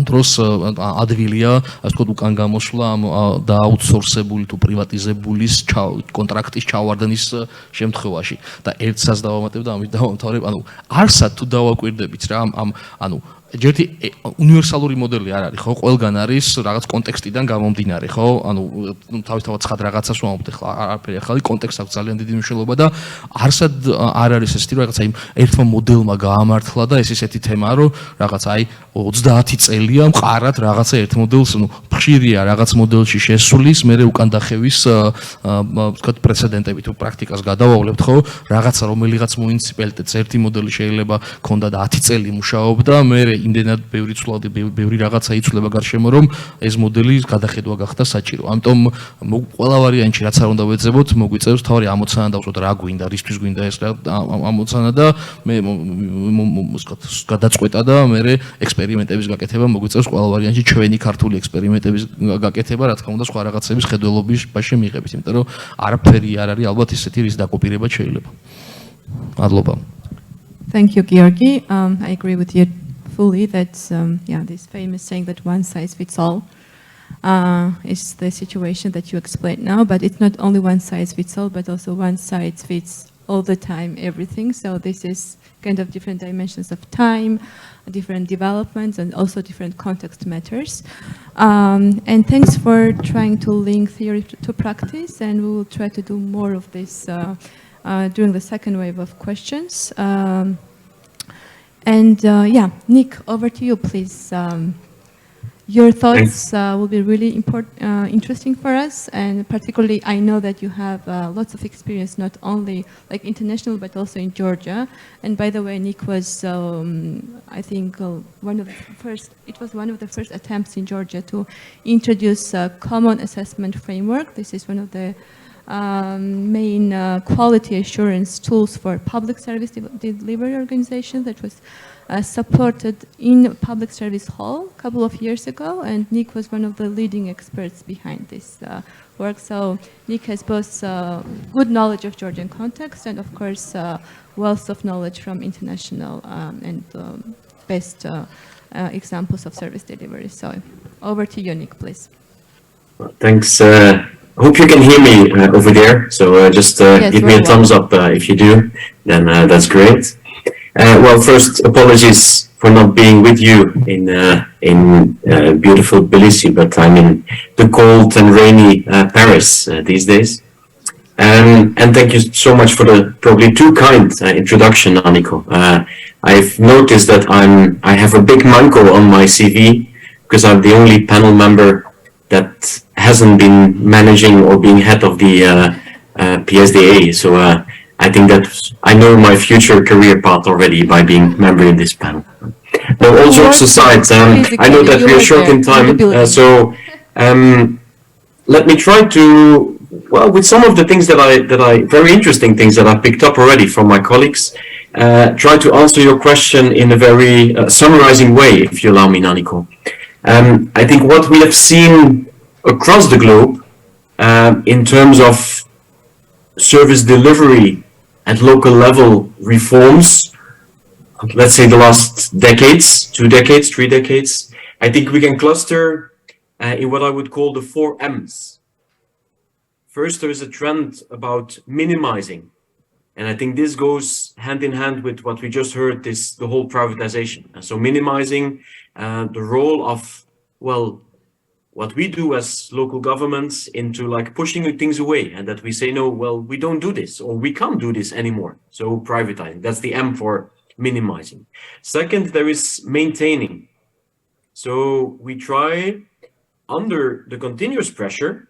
ამ დროს ადვილია, ასე ვთქვათ, უკან გამოსვლა და აუთსორსებული თუ პრივატიზებული კონტრაქტის ჩავარდნის შემთხვევაში. და ერთსაც დავამატებ და ამით დავამთავრებ, ანუ არსად თუ დავაკვირდებით რა ანუ ჯერთი უნივერსალური მოდელი არ არის ხო ყველგან არის რაღაც კონტექსტიდან გამომდინარე ხო ანუ თავისთავად ცხად რაღაცას ვამბობთ ახლა არაფერი ახალი კონტექსტი აქვს ძალიან დიდი მნიშვნელობა და არსად არ არის ესეთი რომ რაღაცა იმ ერთმა მოდელმა გაამართლა და ეს ისეთი თემაა რომ რაღაც აი 30 წელია მყარად რაღაცა ერთ მოდელს ნუ ხშირია რაღაც მოდელში შესulis მე უკან დახევის ვთქვათ პრეცედენტები თუ პრაქტიკას გადავავლებთ ხო რაღაცა რომელიღაც მუნიციპალიტეტს ერთი მოდელი შეიძლება ქონდა და 10 წელი მუშაობდა მე იმდენად ბევრი რაღაცა იცვლება გარშემო რომ ეს მოდელი გადახედვა გახდა საჭირო. ამიტომ ყველა ვარიანტში რაც არ უნდა ვეძებოთ, მოგვიწევს თავი ამოცანა დავუწოთ რა გვინდა, რისთვის გვინდა ეს ამოცანა და მე გადაწყვეტა და მე ექსპერიმენტების გაკეთება მოგვიწევს ყველა ვარიანტში ჩვენი ქართული ექსპერიმენტების გაკეთება, რა თქმა უნდა სხვა რაღაცების ხედველობაში მიიღებით, იმიტომ რომ არაფერი არ არის ალბათ ისეთი რის დაკოპირება შეიძლება. მადლობა. Thank you, Georgi. I agree with you fully that this famous saying that one size fits all is the situation that you explained now, but it's not only one size fits all, but also one size fits all the time everything. So this is kind of different dimensions of time, different developments, and also different context matters. And thanks for trying to link theory to practice, and we will try to do more of this during the second wave of questions. And Nick, over to you, please. Your thoughts will be really interesting for us, and particularly I know that you have lots of experience, not only like international, but also in Georgia. And by the way, Nick was, I think, one of the first attempts in Georgia to introduce a common assessment framework. This is one of the main quality assurance tools for public service delivery organizations that was supported in Public Service Hall a couple of years ago, and Nick was one of the leading experts behind this work. So Nick has both good knowledge of Georgian context and, of course, wealth of knowledge from international and best examples of service delivery. So over to you, Nick, please. Thanks. Hope you can hear me over there. So just Yes, give me a thumbs up if you do, then that's great. Well, first, apologies for not being with you in beautiful Tbilisi, but I'm in the cold and rainy Paris these days. And thank you so much for the probably too kind introduction, Aniko. I've noticed that I have a big manko on my CV because I'm the only panel member that hasn't been managing or being head of the PSDA. So I think that I know my future career path already by being member in this panel. But all jokes aside, I know that we are short in time, so let me try to, well, with some of the things that I very interesting things that I picked up already from my colleagues, try to answer your question in a very summarizing way, if you allow me, Naniko. I think what we have seen across the globe in terms of service delivery at local level reforms, let's say the last decades, 2 decades, 3 decades, I think we can cluster in what I would call the 4 M's. First, there is a trend about minimizing. And I think this goes hand in hand with what we just heard, the whole privatization. And so minimizing the role of, well, what we do as local governments into like pushing things away, and that we say, no, well, we don't do this, or we can't do this anymore. So privatizing, that's the M for minimizing. Second, there is maintaining. So we try under the continuous pressure,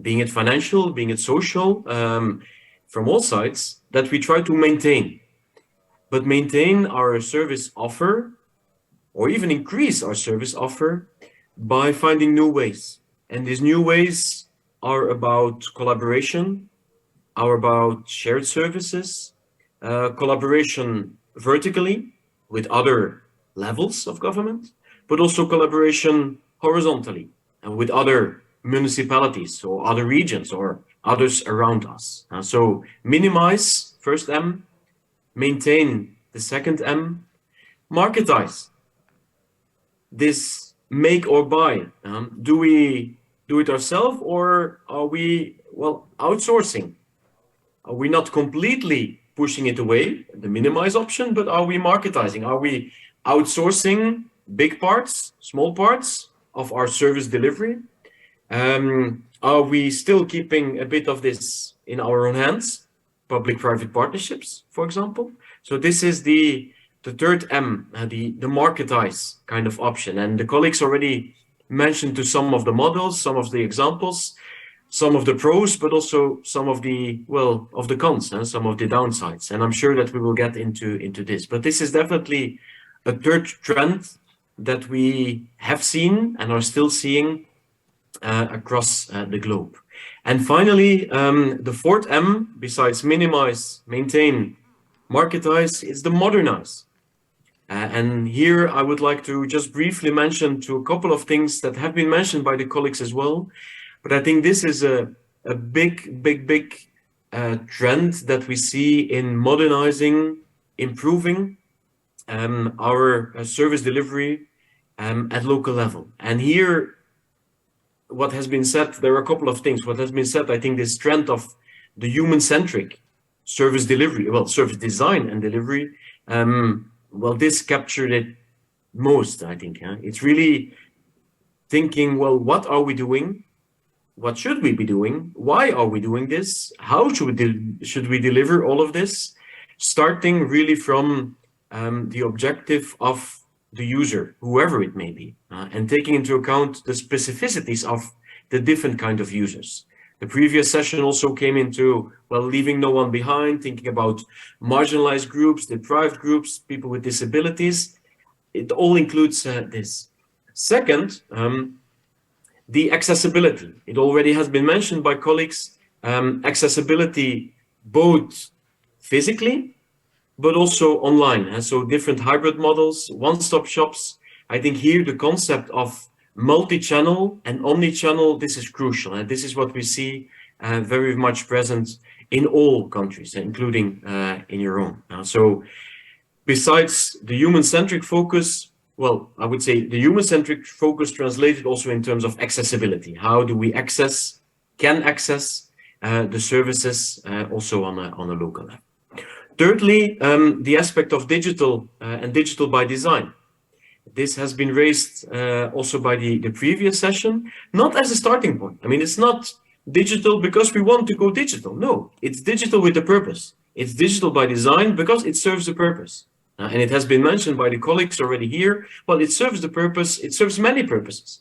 being it financial, being it social, from all sides, that we try to maintain. But maintain our service offer, or even increase our service offer by finding new ways. And these new ways are about collaboration, are about shared services, collaboration vertically with other levels of government, but also collaboration horizontally and with other municipalities or other regions or others around us. So minimize, first M, maintain, the second M, marketize. This make or buy, do we do it ourselves, or are we, well, outsourcing? Are we not completely pushing it away, the minimize option, but are we marketizing? Are we outsourcing big parts, small parts of our service delivery? Are we still keeping a bit of this in our own hands? Public-private partnerships, for example. So this is the third M, the marketize kind of option. And the colleagues already mentioned to some of the models, some of the examples, some of the pros, but also some of the, well, of the cons and some of the downsides. And I'm sure that we will get into this. But this is definitely a third trend that we have seen and are still seeing across the globe. And finally, the fourth M, besides minimize, maintain, marketize, is the modernize. And here I would like to just briefly mention to a couple of things that have been mentioned by the colleagues as well. But I think this is a big trend that we see in modernizing, improving our service delivery at local level. And here, what has been said, there are a couple of things. What has been said, I think this trend of the human-centric service delivery, well, service design and delivery, well, this captured it most, I think. It's really thinking, well, what are we doing? What should we be doing? Why are we doing this? How should we deliver all of this? Starting really from the objective of the user, whoever it may be, and taking into account the specificities of the different kind of users. The previous session also came into, well, leaving no one behind, thinking about marginalized groups, deprived groups, people with disabilities. It all includes this. Second, the accessibility. It already has been mentioned by colleagues, accessibility both physically, but also online. And so different hybrid models, one-stop shops. I think here the concept of multi-channel and omni-channel, this is crucial. And this is what we see very much present in all countries, including in your own. So besides the human-centric focus, well, I would say the human-centric focus translated also in terms of accessibility. How do we can access the services also on a local level? Thirdly, the aspect of digital and digital by design. This has been raised also by the previous session, not as a starting point. I mean, it's not digital because we want to go digital. No, it's digital with a purpose. It's digital by design because it serves a purpose. And it has been mentioned by the colleagues already here. Well, it serves the purpose. It serves many purposes.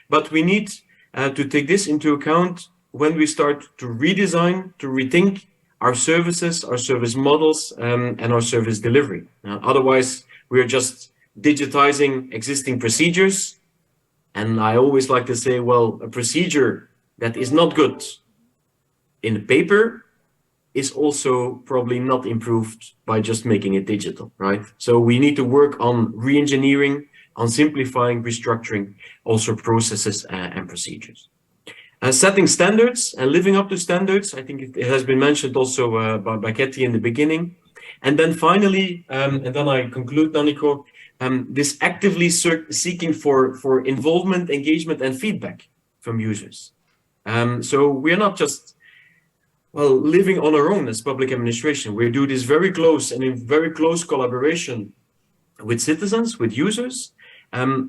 But we need to take this into account when we start to redesign, to rethink our services, our service models, and our service delivery. Otherwise, we are just digitizing existing procedures. And I always like to say, well, a procedure that is not good in paper is also probably not improved by just making it digital, right? So we need to work on re-engineering, on simplifying, restructuring also processes and procedures. Setting standards and living up to standards, I think it has been mentioned also by Ketty in the beginning. And then finally, and then I conclude, Daniko, this actively seeking for involvement, engagement, and feedback from users. So we're not just, well, living on our own as public administration. We do this very close and in very close collaboration with citizens, with users.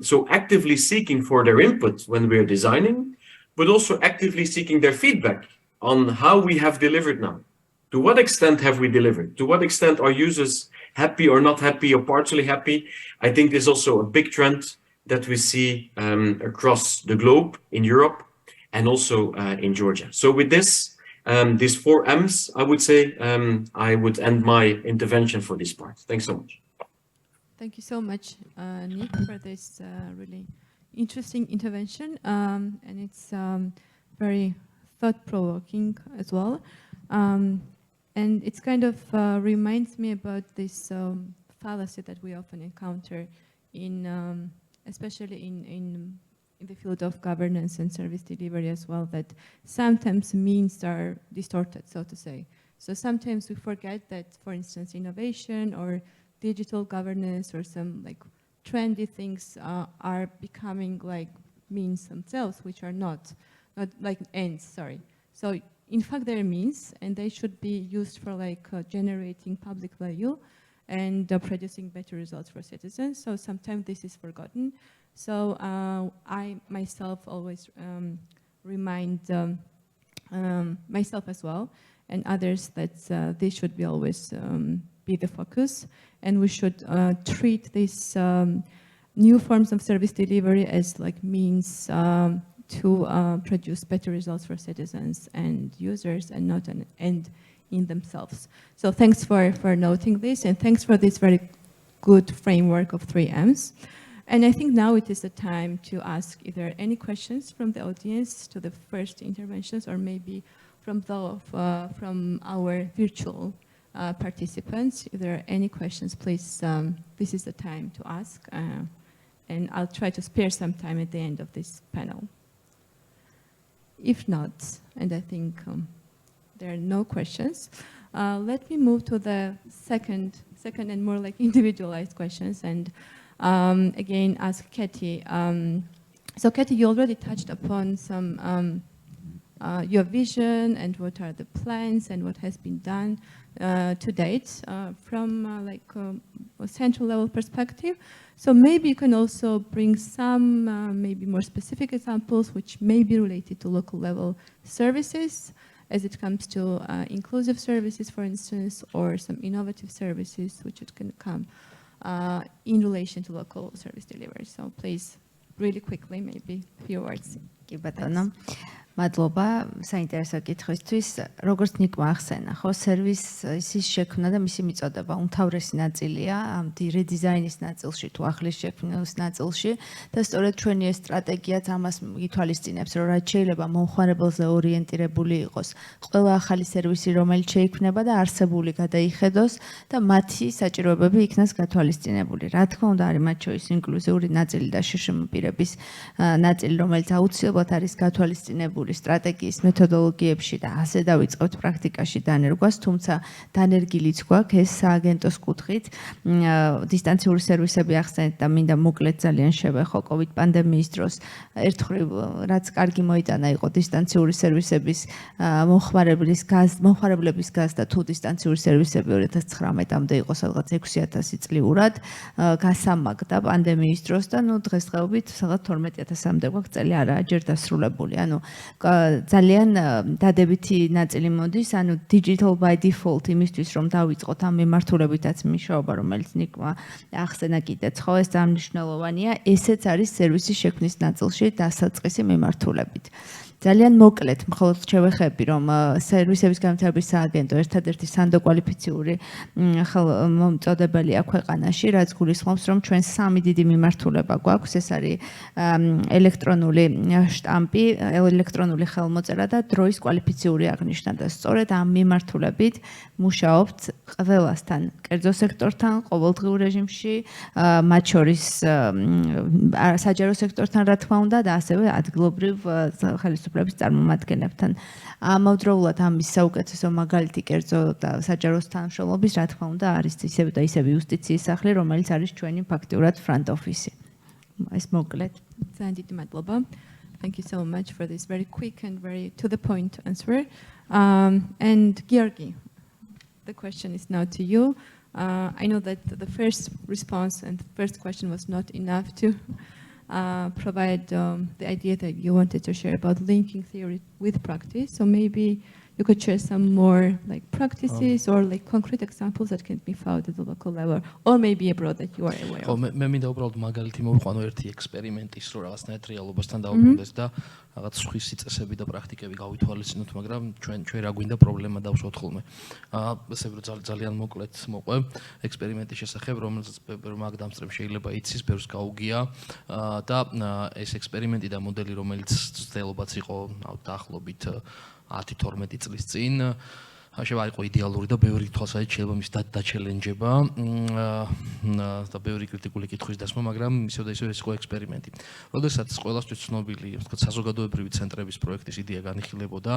So actively seeking for their input when we're designing, but also actively seeking their feedback on how we have delivered now. To what extent have we delivered? To what extent are users happy or not happy or partially happy? I think there's also a big trend that we see across the globe in Europe and also in Georgia. So with this, these 4 M's, I would say, I would end my intervention for this part. Thanks so much. Thank you so much, Nick, for this really interesting intervention. And it's very thought-provoking as well. And it's kind of reminds me about this fallacy that we often encounter in, especially in the field of governance and service delivery as well, that sometimes means are distorted, so to say. So sometimes we forget that, for instance, innovation or digital governance or some like trendy things are becoming like means themselves, which are not like ends, sorry. So in fact, they're means, and they should be used for like generating public value and producing better results for citizens. So sometimes this is forgotten. So I myself always remind myself as well and others that this should be always be the focus, and we should treat these new forms of service delivery as like means to produce better results for citizens and users, and not an end in themselves. So thanks for noting this, and thanks for this very good framework of 3 M's. And I think now it is the time to ask if there are any questions from the audience to the first interventions, or maybe from our virtual participants. If there are any questions, please, this is the time to ask. And I'll try to spare some time at the end of this panel. If not, and I think there are no questions, let me move to the second and more like individualized questions, and again ask Ketty. So Ketty, you already touched upon some your vision and what are the plans and what has been done to date from like a central level perspective. So maybe you can also bring some maybe more specific examples which may be related to local level services as it comes to inclusive services, for instance, or some innovative services which it can come in relation to local service delivery. So please, really quickly, maybe a few words. კი ბატონო. მადლობა საინტერესო კითხვისთვის. როგორც ნიკმა ახსენა, ხო, სერვისის შექმნა და მისი მიწოდება უმთავრესი ნაწილია ამ რედიზაინის ნაწილში თუ ახლის შექმნის ნაწილში და სწორედ ჩვენი ეს სტრატეგიაც ამას ითვალისწინებს, რომ რაც შეიძლება მომხმარებელზე ორიენტირებული იყოს ყველა ახალი სერვისი, რომელიც შეიქმნება და არსებული გადაიხედოს და მათი საჭიროებები იქნას გათვალისწინებული. რა თქმა უნდა, არის მათ შორის ინკლუზიური ნაწილი და შშმპირების ნაწილი, რომელიც აუცილებლად არის გათვალისწინებული სტრატეგიის მეთოდოლოგიებში და ასე დავიწყებთ პრაქტიკაში დანერგვას, თუმცა დანერგილიც გვაქვს ეს სააგენტოს კუთხით. დისტანციური სერვისები ახსენეთ და მინდა მოკლედ ძალიან შევეხო COVID პანდემიის დროს ერთხელ რაც კარგი მოიტანა იყო დისტანციური სერვისების მომხმარებლების გაზრდა თუ დისტანციური სერვისები 2019-მდე იყო სადღაც 6000 წლიურად გასამაგდა პანდემიის დროს და ნუ დღესდღეობით სადღაც 12000-მდე გვაქვს წელი არაა ჯერ დასრულებული. ანუ ძალიან დადებითი ნაწილი მოდის, ანუ digital by default იმისთვის რომ დავიწყოთ ამ მიმართულებითაც მუშაობა, რომელიც ნიკმა ახსენა კიდეც, ხო, ეს ძალიან მნიშვნელოვანია, ესეც არის სერვისის შექმნის ნაწილში დასაწყისი მიმართულებით. ძალიან მოკლედ მხოლოდ შევეხები, რომ სერვისების განვითარების სააგენტო ერთადერთი სანდოკვალიფიციური მომწოდებელია ქვეყანაში, რაც გულისხმობს, რომ ჩვენ სამი დიდი მიმართულება გვაქვს, ეს არის ელექტრონული შტამპი, ელექტრონული ხელმოწერა და დროის კვალიფიციური აღნიშვნა და სწორედ ამ მიმართულებით მუშაობთ ყველასთან, კერძო სექტორთან, ყოველდღიურ რეჟიმში, მათ შორის საჯარო სექტორთან, რა თქმა უნდა, და ასევე ადგილობრივ ხელისუფლების წარმომადგენლებთან. ამავდროულად ამის საუკეთესო მაგალითი კერძო და საჯარო თანამშრომლობის, რა თქმა უნდა, არის ისევ და ისევ იუსტიციის სახლი, რომელიც არის ჩვენი ფაქტიურად front office. ეს მოკლედ. ძალიან დიდი მადლობა. Thank you so much for this very quick and very to the point answer. And Georgi, the question is now to you. I know that the first response and the first question was not enough to provide the idea that you wanted to share about linking theory with practice. So maybe you could share some more like practices or like concrete examples that can be found at the local level or maybe abroad that you are aware of. მე მინდა უბრალოდ მაგალითი მოვყვანო ერთი ექსპერიმენტის, რომ რაღაცნაირად რეალობასთან დაუბრუნდეს და რაღაც სხვისი წესები და პრაქტიკები გავითვალისწინოთ, მაგრამ ჩვენ რა გვინდა პრობლემა დავსვათ ხოლმე. ესე რომ ძალიან მოკლედ მოყვე ექსპერიმენტის შესახებ, რომელიც მაგ დამსწრემ შეიძლება იცის, ბევრს გაუგია და ეს ექსპერიმენტი და მოდელი, რომელიც ცდილობაც იყო დაახლოებით 10-12 წლის წინ შეიძლება იყო იდეალური და ბევრი თვალსაჩინო შეიძლება მის დაჩელენჯება და ბევრი კრიტიკული კითხვის დასმა, მაგრამ ისევ და ისევ ეს იყო ექსპერიმენტი. როდესაც ყველასთვის ცნობილი, ასე ვთქვათ, საზოგადოებრივი ცენტრების პროექტის იდეა განიხილებოდა,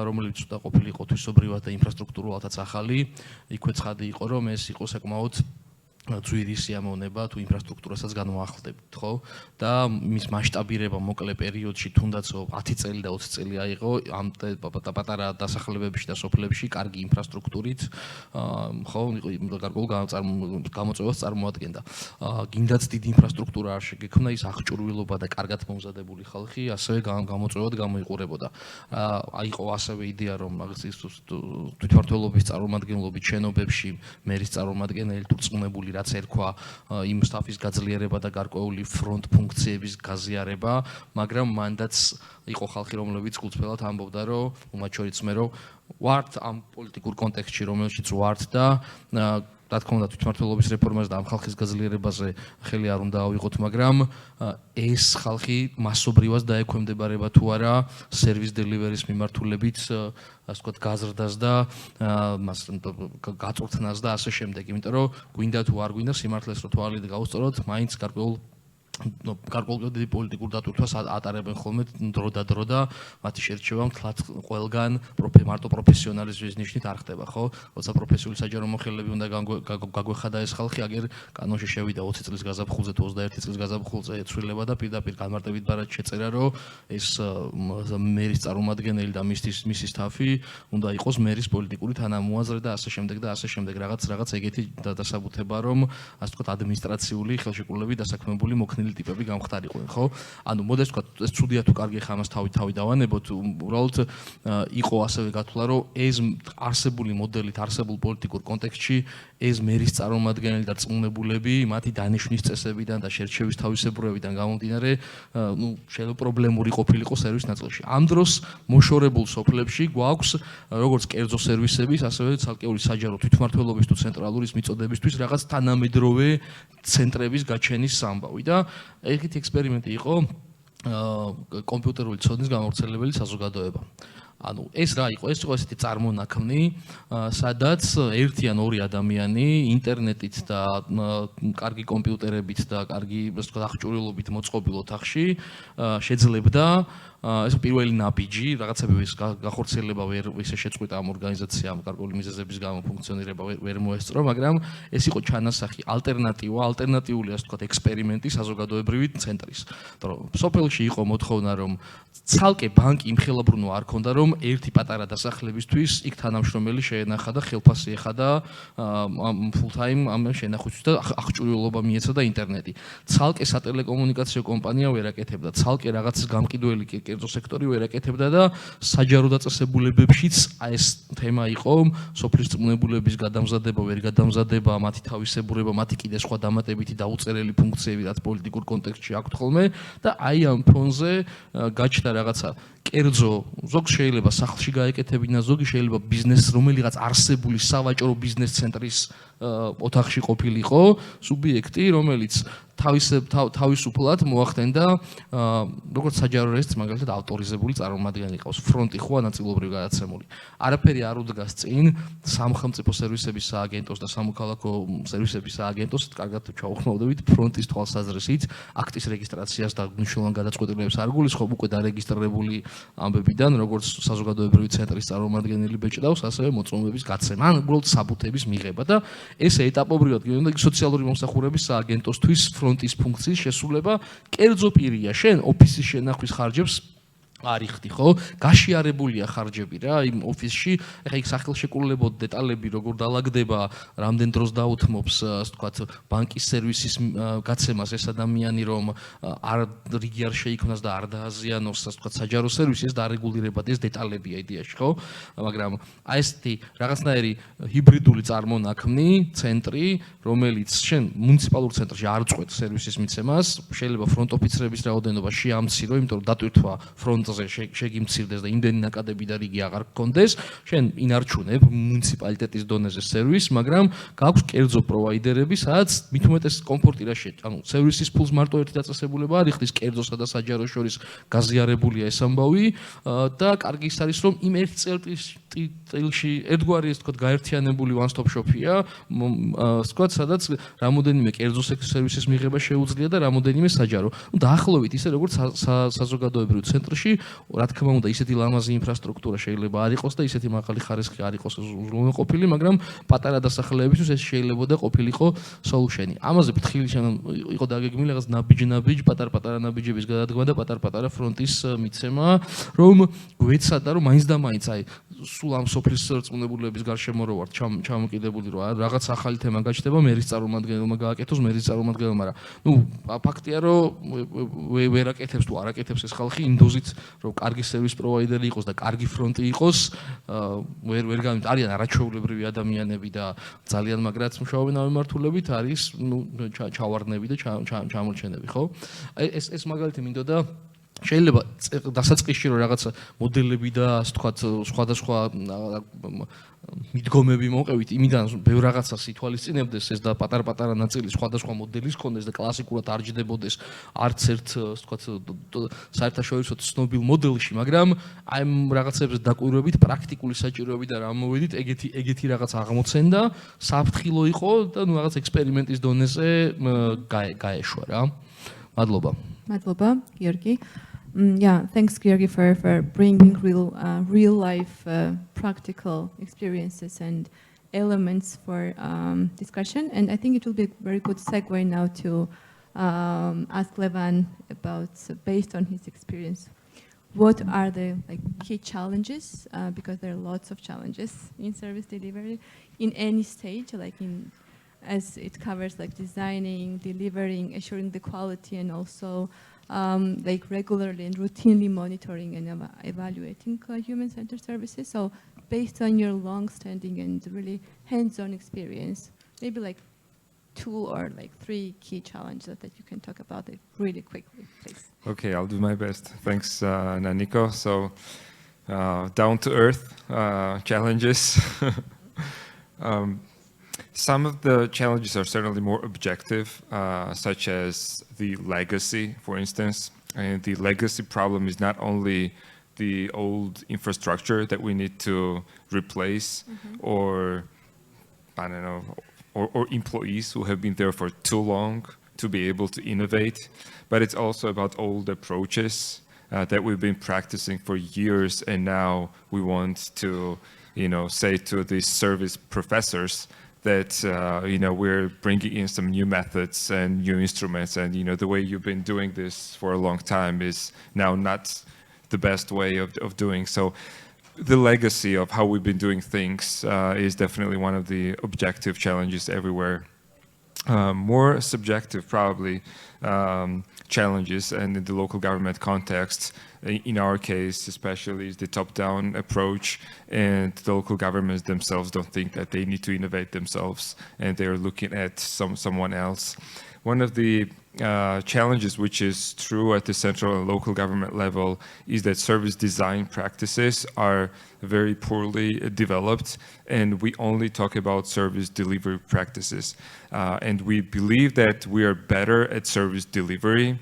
რომელიც უნდა ყოფილიყო თვისობრივად და ინფრასტრუქტურალათაც ახალი, იქვე ცხადი იყო, რომ ეს იყო საკმაოდ ძვირი სიამოვნება თუ ინფრასტრუქტურასაც განვაახლდებით, ხო? და მის მასშტაბირება მოკლე პერიოდში, თუნდაც 10 წელი და 20 წელი აიღო ამ პატარა დასახლებებში და სოფლებში კარგი ინფრასტრუქტურით, ხო, გარკვეულ გამოწვევას წარმოადგენდა. გინდაც დიდი ინფრასტრუქტურა არ შეგექმნა, ის აღჭურვილობა და კარგად მომზადებული ხალხი ასევე გამოწვევად გამოიყურებოდა. აიყო ასევე იდეა, რომ თვითმმართველობის წარმომადგენლობით შენობებში მერის წარმომადგენელი თუ წუნებული რაც ერქვა იმ სტაფის გაძლიერება და გარკვეული ფრონტ ფუნქციების გაზიარება, მაგრამ მანდაც იყო ხალხი, რომლებიც გულწრფელად ამბობდა, რომ მათ შორის მე რომ ვართ ამ პოლიტიკურ კონტექსტში, რომელშიც ვართ და რა თქმა უნდა თვითმმართველობის რეფორმაზე და ამ ხალხის გაძლიერებაზე ხელი არ უნდა ავიღოთ, მაგრამ ეს ხალხი მასობრივად დაექვემდებარება თუ არა სერვის დელივერის მიმართულებით, ასე ვთქვათ, გაზრდას და გაწვრთნას და ასე შემდეგ. იმიტომ რომ გვინდა თუ არ გვინდა სიმართლეს რო თვალით გავუსწოროთ, მაინც გარკვეულ დიდი პოლიტიკურ დატვირთვას ატარებენ ხოლმე დრო და მათი შერჩევა მთლად ყველგან მარტო პროფესიონალიზმის ნიშნით არ ხდება, ხო? როცა პროფესიული საჯარო მოხელეები უნდა გაგვეხადა ეს ხალხი, აგერ კანონში შევიდა 20 წლის გაზაფხულზე თუ 21 წლის გაზაფხულზე ეცვლება და პირდაპირ განმარტებით ბარად შეწერა, რომ ეს მერის წარმომადგენელი და მისი სტაფი უნდა იყოს მერის პოლიტიკური თანამოაზრე და ასე შემდეგ და ასე შემდეგ. რაღაც ეგეთი დასაბუთება, რომ ასე ვთქვათ ადმინისტრაციული ხელშეკრულებით დასაქმებული მოქნილი განსახნელი ტიპები გამختარიყვნენ, ხო? ანუ მოდეს თქვა ეს ცუდია თუ კარგი ხამას თავი დავანებოთ, უბრალოდ იყო ასევე გათვლა, რომ ეს არსებული მოდელით, არსებულ პოლიტიკურ კონტექსტში ეს მერის წარმომადგენელი და წმუნებულები მათი დანიშვნის წესებიდან და შერჩევის თავისებურებიდან გამომდინარე, შეიძლება პრობლემური ყოფილიყო სერვის ნაწილში. ამ დროს მოშორებულ სოფლებში გვაქვს როგორც კერძო სერვისების, ასევე ცალკეული საჯარო თვითმმართველობის თუ ცენტრალურის მიწოდებისთვის რაღაც თანამედროვე ცენტრების გაჩენის ამბავი და ერთი ექსპერიმენტი იყო კომპიუტერული ცოდნის გამავრცელებელი საზოგადოება. ანუ ეს რა იყო? ეს იყო ესეთი წარმონაქმნი, სადაც ერთი ან ორი ადამიანი ინტერნეტით და კარგი კომპიუტერებით და კარგი, ასე ვთქვათ, აღჭურვილობით მოწყობილ ოთახში შეძლებდა ეს პირველი ნაბიჯი, რაღაცები გახორციელება ვერ ისე შეწყვიტა ამ ორგანიზაციამ გარკვეული მიზეზების გამო ფუნქციონირება ვერ მოესწრო, მაგრამ ეს იყო ჩანასახი ალტერნატიული, ასე ვთქვათ, ექსპერიმენტი საზოგადოებრივი ცენტრის. რომ სოფელში იყო მოთხოვნა, რომ ცალკე ბანკი იმხელაბრუნო არ ქონდა, რომ ერთი პატარა დასახლებისთვის იქ თანამშრომელი შეენახა და ხელფასი ეხადა full time ამ შენახვისთვის და აღჭურვილობა მიეცა და ინტერნეტი. ცალკე სატელეკომუნიკაციო კომპანია ვერ აკეთებდა, ცალკე რაღაც გამყიდველი კერძო სექტორი ვერ აკეთებდა და საჯარო დაწესებულებებშიც ეს თემა იყო, სოფლის წმუნებულების გადამზადება, ვერ გადამზადება, მათი თავისებურება, მათი კიდე სხვა დამატებითი დაუწერელი ფუნქციები, რაც პოლიტიკურ კონტექსტში აქვთ ხოლმე და აი ამ ფონზე გაჩნდა რაღაცა კერძო, ზოგ შეიძლება სახლში გაეკეთებინა, ზოგი შეიძლება ბიზნეს, რომელიღაც არსებული სავაჭრო ბიზნეს ცენტრის ოთახში ყოფილიყო სუბიექტი, რომელიც თავისუფლად მოახდენდა როგორც საჯარო რეესტრს, მაგალითად ავტორიზებული წარმომადგენელი ყავს, ფრონტი ხო ნაწილობრივ გადაცემული. არაფერი არ უდგას წინ სამხელმწიფო სერვისების სააგენტოს და სამოქალაქო სერვისების სააგენტოს, კარგად ჩავხმოვდებით ფრონტის თვალსაზრისით, აქტის რეგისტრაციას და მნიშვნელოვან გადაწყვეტილებებს არ გულისხმობ, უკვე დარეგისტრირებული ამბებიდან, როგორც საზოგადოებრივი ცენტრის წარმომადგენელი ბეჭდავს, ასევე მოწმობების გაცემა, ან უბრალოდ საბუთების მიღება და ესე ეტაპობრივად გინდა სოციალური მომსახურების სააგენტოსთვის ფრონტის ფუნქციის შესრულება კერძო პირია, შენ ოფისის შენახვის ხარჯებს არიხდი, ხო? გაშიარებულია ხარჯები რა იმ ოფისში, ეხლა იქ სახელშეკრულებოდ დეტალები როგორ დაალაგდება, რამდენ დროს დაუთმობს, ასე ვთქვათ, ბანკის სერვისის გაცემას ეს ადამიანი, რომ რიგი არ შეიქმნას და არ დააზიანოს, ასე ვთქვათ, საჯარო სერვისი, ეს დარეგულირებად ეს დეტალებია იდეაში, ხო? მაგრამ აი ესეთი რაღაცნაირი ჰიბრიდული წარმონაქმნი, ცენტრი, რომელიც შენ მუნიციპალურ ცენტრში არ წყვეტ სერვისის მიცემას, შეიძლება ფრონტ ოფიცრების რაოდენობა შეამცირო, იმიტომ რომ დატვირთვა ფრონტ შეგიმცირდეს და იმდენი ნაკადები და რიგი აღარ გქონდეს, შენ ინარჩუნებ მუნიციპალიტეტის დონეზე სერვისს, მაგრამ გაქვს კერძო პროვაიდერები, სადაც მით უმეტეს კომფორტი რა ანუ სერვისის ფულს მარტო ერთი დაწესებულება არ იხდის, კერძოსა და საჯარო შორის გაზიარებულია ეს ამბავი და კარგი ის არის, რომ იმ ერთ წელში ერთგვარი ეს თქო გაერთიანებული one stop shop-ია, თქვა, სადაც რამოდენიმე კერძო სერვისის მიღება შეუძლია და რამოდენიმე საჯარო. დაახლოებით ისე როგორც საზოგადოებრივ ცენტრში, რა თქმა უნდა, ისეთი ლამაზი ინფრასტრუქტურა შეიძლება არ იყოს და ისეთი მაღალი ხარისხი არ იყოს უზრუნველყოფილი, მაგრამ პატარა დასახლებებისთვის ეს შეიძლება და ყოფილიყო solution-ი. ამაზე ფრთხილი იყო დაგეგმილი რაღაც ნაბიჯ, პატარ-პატარა ნაბიჯების გადადგმა და პატარ-პატარა ფრონტის მიცემა, რომ გვეცადა, რომ მაინც და მაინც აი სულ ამ სოფლის წმუნებულების გარშემო რო ვარ ჩამოკიდებული, რომ რაღაც ახალი თემა გაჩნდება, მერის წარმომადგენელმა გააკეთოს, მერის წარმომადგენელმა რა. ფაქტია, რომ ვერ აკეთებს თუ არ აკეთებს ეს ხალხი იმ დოზით, რომ კარგი სერვის პროვაიდერი იყოს და კარგი ფრონტი იყოს, ვერ გამით არიან არაჩვეულებრივი ადამიანები და ძალიან მაგრად მუშაობენ ამ მიმართულებით, არის ჩავარდნები და ჩამორჩენები, ხო? ეს მაგალითი მინდოდა შეიძლება დასაწყისში რომ რაღაც მოდელები და ასე ვთქვათ სხვადასხვა მიდგომები მოვყევით, იმიდან ბევრ რაღაცას ითვალისწინებდეს ეს და პატარ-პატარა ნაწილი სხვადასხვა მოდელის ქონდეს და კლასიკურად არ ჯდებოდეს არც ერთ, ასე ვთქვათ, საერთაშორისო ცნობილ მოდელში, მაგრამ აი ამ რაღაცებზე დაკვირვებით, პრაქტიკული საჭიროებიდან ამოვედით, ეგეთი რაღაც აღმოცენდა, საფრთხილო იყო და ნუ რაღაც ექსპერიმენტის დონეზე გაეშვა რა. მადლობა. Madloba, Georgi. Yeah, thanks, Georgi, for bringing real life practical experiences and elements for discussion. And I think it will be a very good segue now to ask Levan about, based on his experience, what are the key challenges? Because there are lots of challenges in service delivery in any stage, like in as it covers like designing, delivering, assuring the quality, and also like regularly and routinely monitoring and evaluating human-centered services. So based on your long-standing and really hands-on experience, maybe like 2 or like 3 key challenges that you can talk about it really quickly, please. Okay, I'll do my best. Thanks, Naniko. So, down to earth challenges. Some of the challenges are certainly more objective, such as the legacy, for instance. And the legacy problem is not only the old infrastructure that we need to replace, or I don't know, or employees who have been there for too long to be able to innovate, but it's also about old approaches that we've been practicing for years, and now we want to, say to the service professors that we're bringing in some new methods and new instruments, and the way you've been doing this for a long time is now not the best way of doing so. The legacy of how we've been doing things is definitely one of the objective challenges everywhere. More subjective, probably, challenges, and in the local government context, in our case especially, is the top-down approach, and the local governments themselves don't think that they need to innovate themselves, and they're looking at someone else. One of the challenges, which is true at the central and local government level, is that service design practices are very poorly developed, and we only talk about service delivery practices. And we believe that we are better at service delivery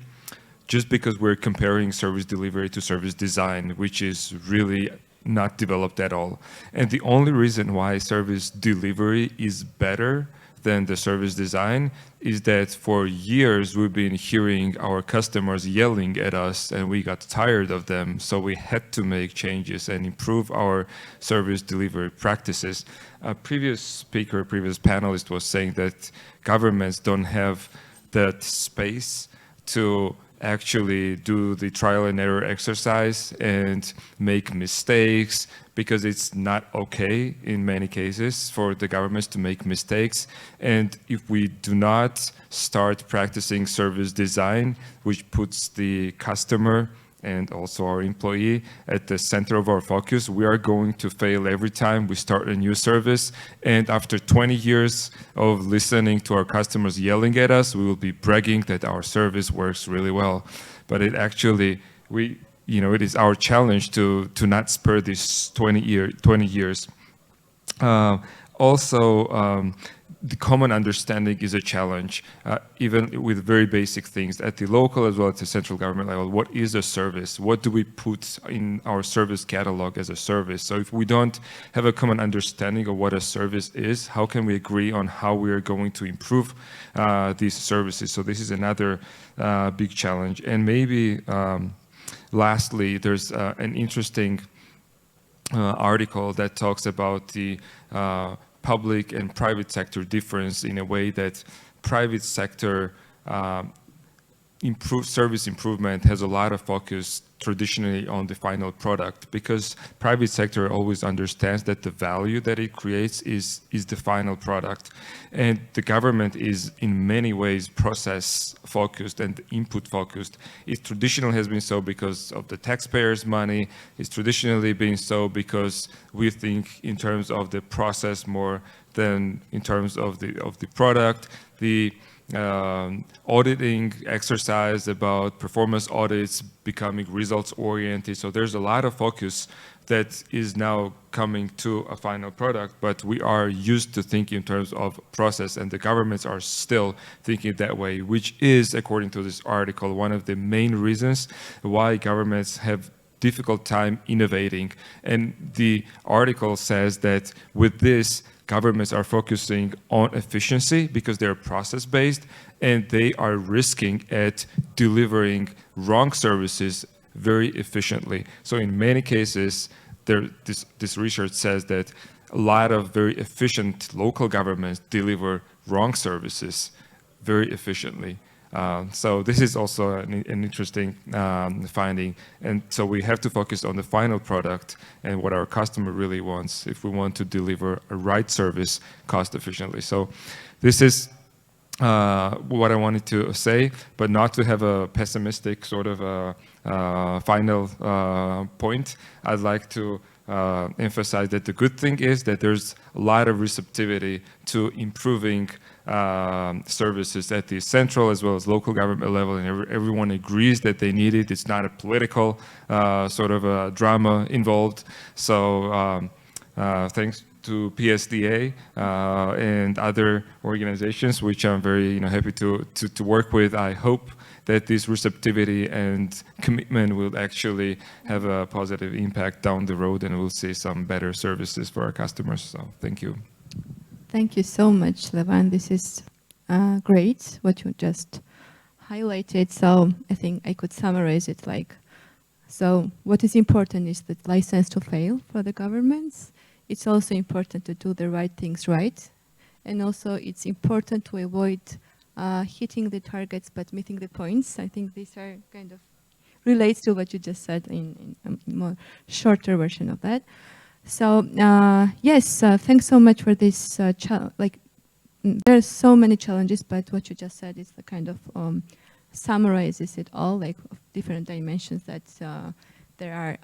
just because we're comparing service delivery to service design, which is really not developed at all. And the only reason why service delivery is better than the service design is that for years we've been hearing our customers yelling at us, and we got tired of them, so we had to make changes and improve our service delivery practices. A previous panelist was saying that governments don't have that space to actually do the trial and error exercise and make mistakes, because it's not okay in many cases for the governments to make mistakes. And if we do not start practicing service design, which puts the customer and also our employee at the center of our focus, we are going to fail every time we start a new service. And after 20 years of listening to our customers yelling at us, we will be bragging that our service works really well. But it actually, it is our challenge to not spur this 20 years. The common understanding is a challenge, even with very basic things at the local as well as the central government level. What is a service? What do we put in our service catalog as a service? So if we don't have a common understanding of what a service is, how can we agree on how we are going to improve these services? So this is another big challenge. And maybe lastly, there's an interesting article that talks about the public and private sector difference, in a way that private sector service improvement has a lot of focus traditionally on the final product, because private sector always understands that the value that it creates is the final product. And the government is in many ways process focused and input focused. It traditionally has been so because of the taxpayers' money. It's traditionally been so because we think in terms of the process more than in terms of the product. The auditing exercise about performance audits becoming results oriented. So there's a lot of focus that is now coming to a final product, but we are used to thinking in terms of process, and the governments are still thinking that way, which is, according to this article, one of the main reasons why governments have difficult time innovating. And the article says that with this, governments are focusing on efficiency because they're process-based, and they are risking at delivering wrong services very efficiently. So in many cases, this research says that a lot of very efficient local governments deliver wrong services very efficiently. So this is also an interesting finding, and so we have to focus on the final product and what our customer really wants if we want to deliver a right service cost efficiently. So this is what I wanted to say, but not to have a pessimistic sort of final point. I'd like to emphasize that the good thing is that there's a lot of receptivity to improving services at the central as well as local government level, and everyone agrees that they need it. It's not a political sort of a drama involved. So thanks to PSDA and other organizations, which I'm very happy to work with. I hope that this receptivity and commitment will actually have a positive impact down the road, and we'll see some better services for our customers. So thank you. Thank you so much, Levan. This is great, what you just highlighted. So I think I could summarize it like, so what is important is the license to fail for the governments. It's also important to do the right things right. And also it's important to avoid hitting the targets but missing the points. I think these are kind of relates to what you just said in a more shorter version of that. So yes, thanks so much for this. There are so many challenges, but what you just said is the kind of summarizes it all, like different dimensions that there are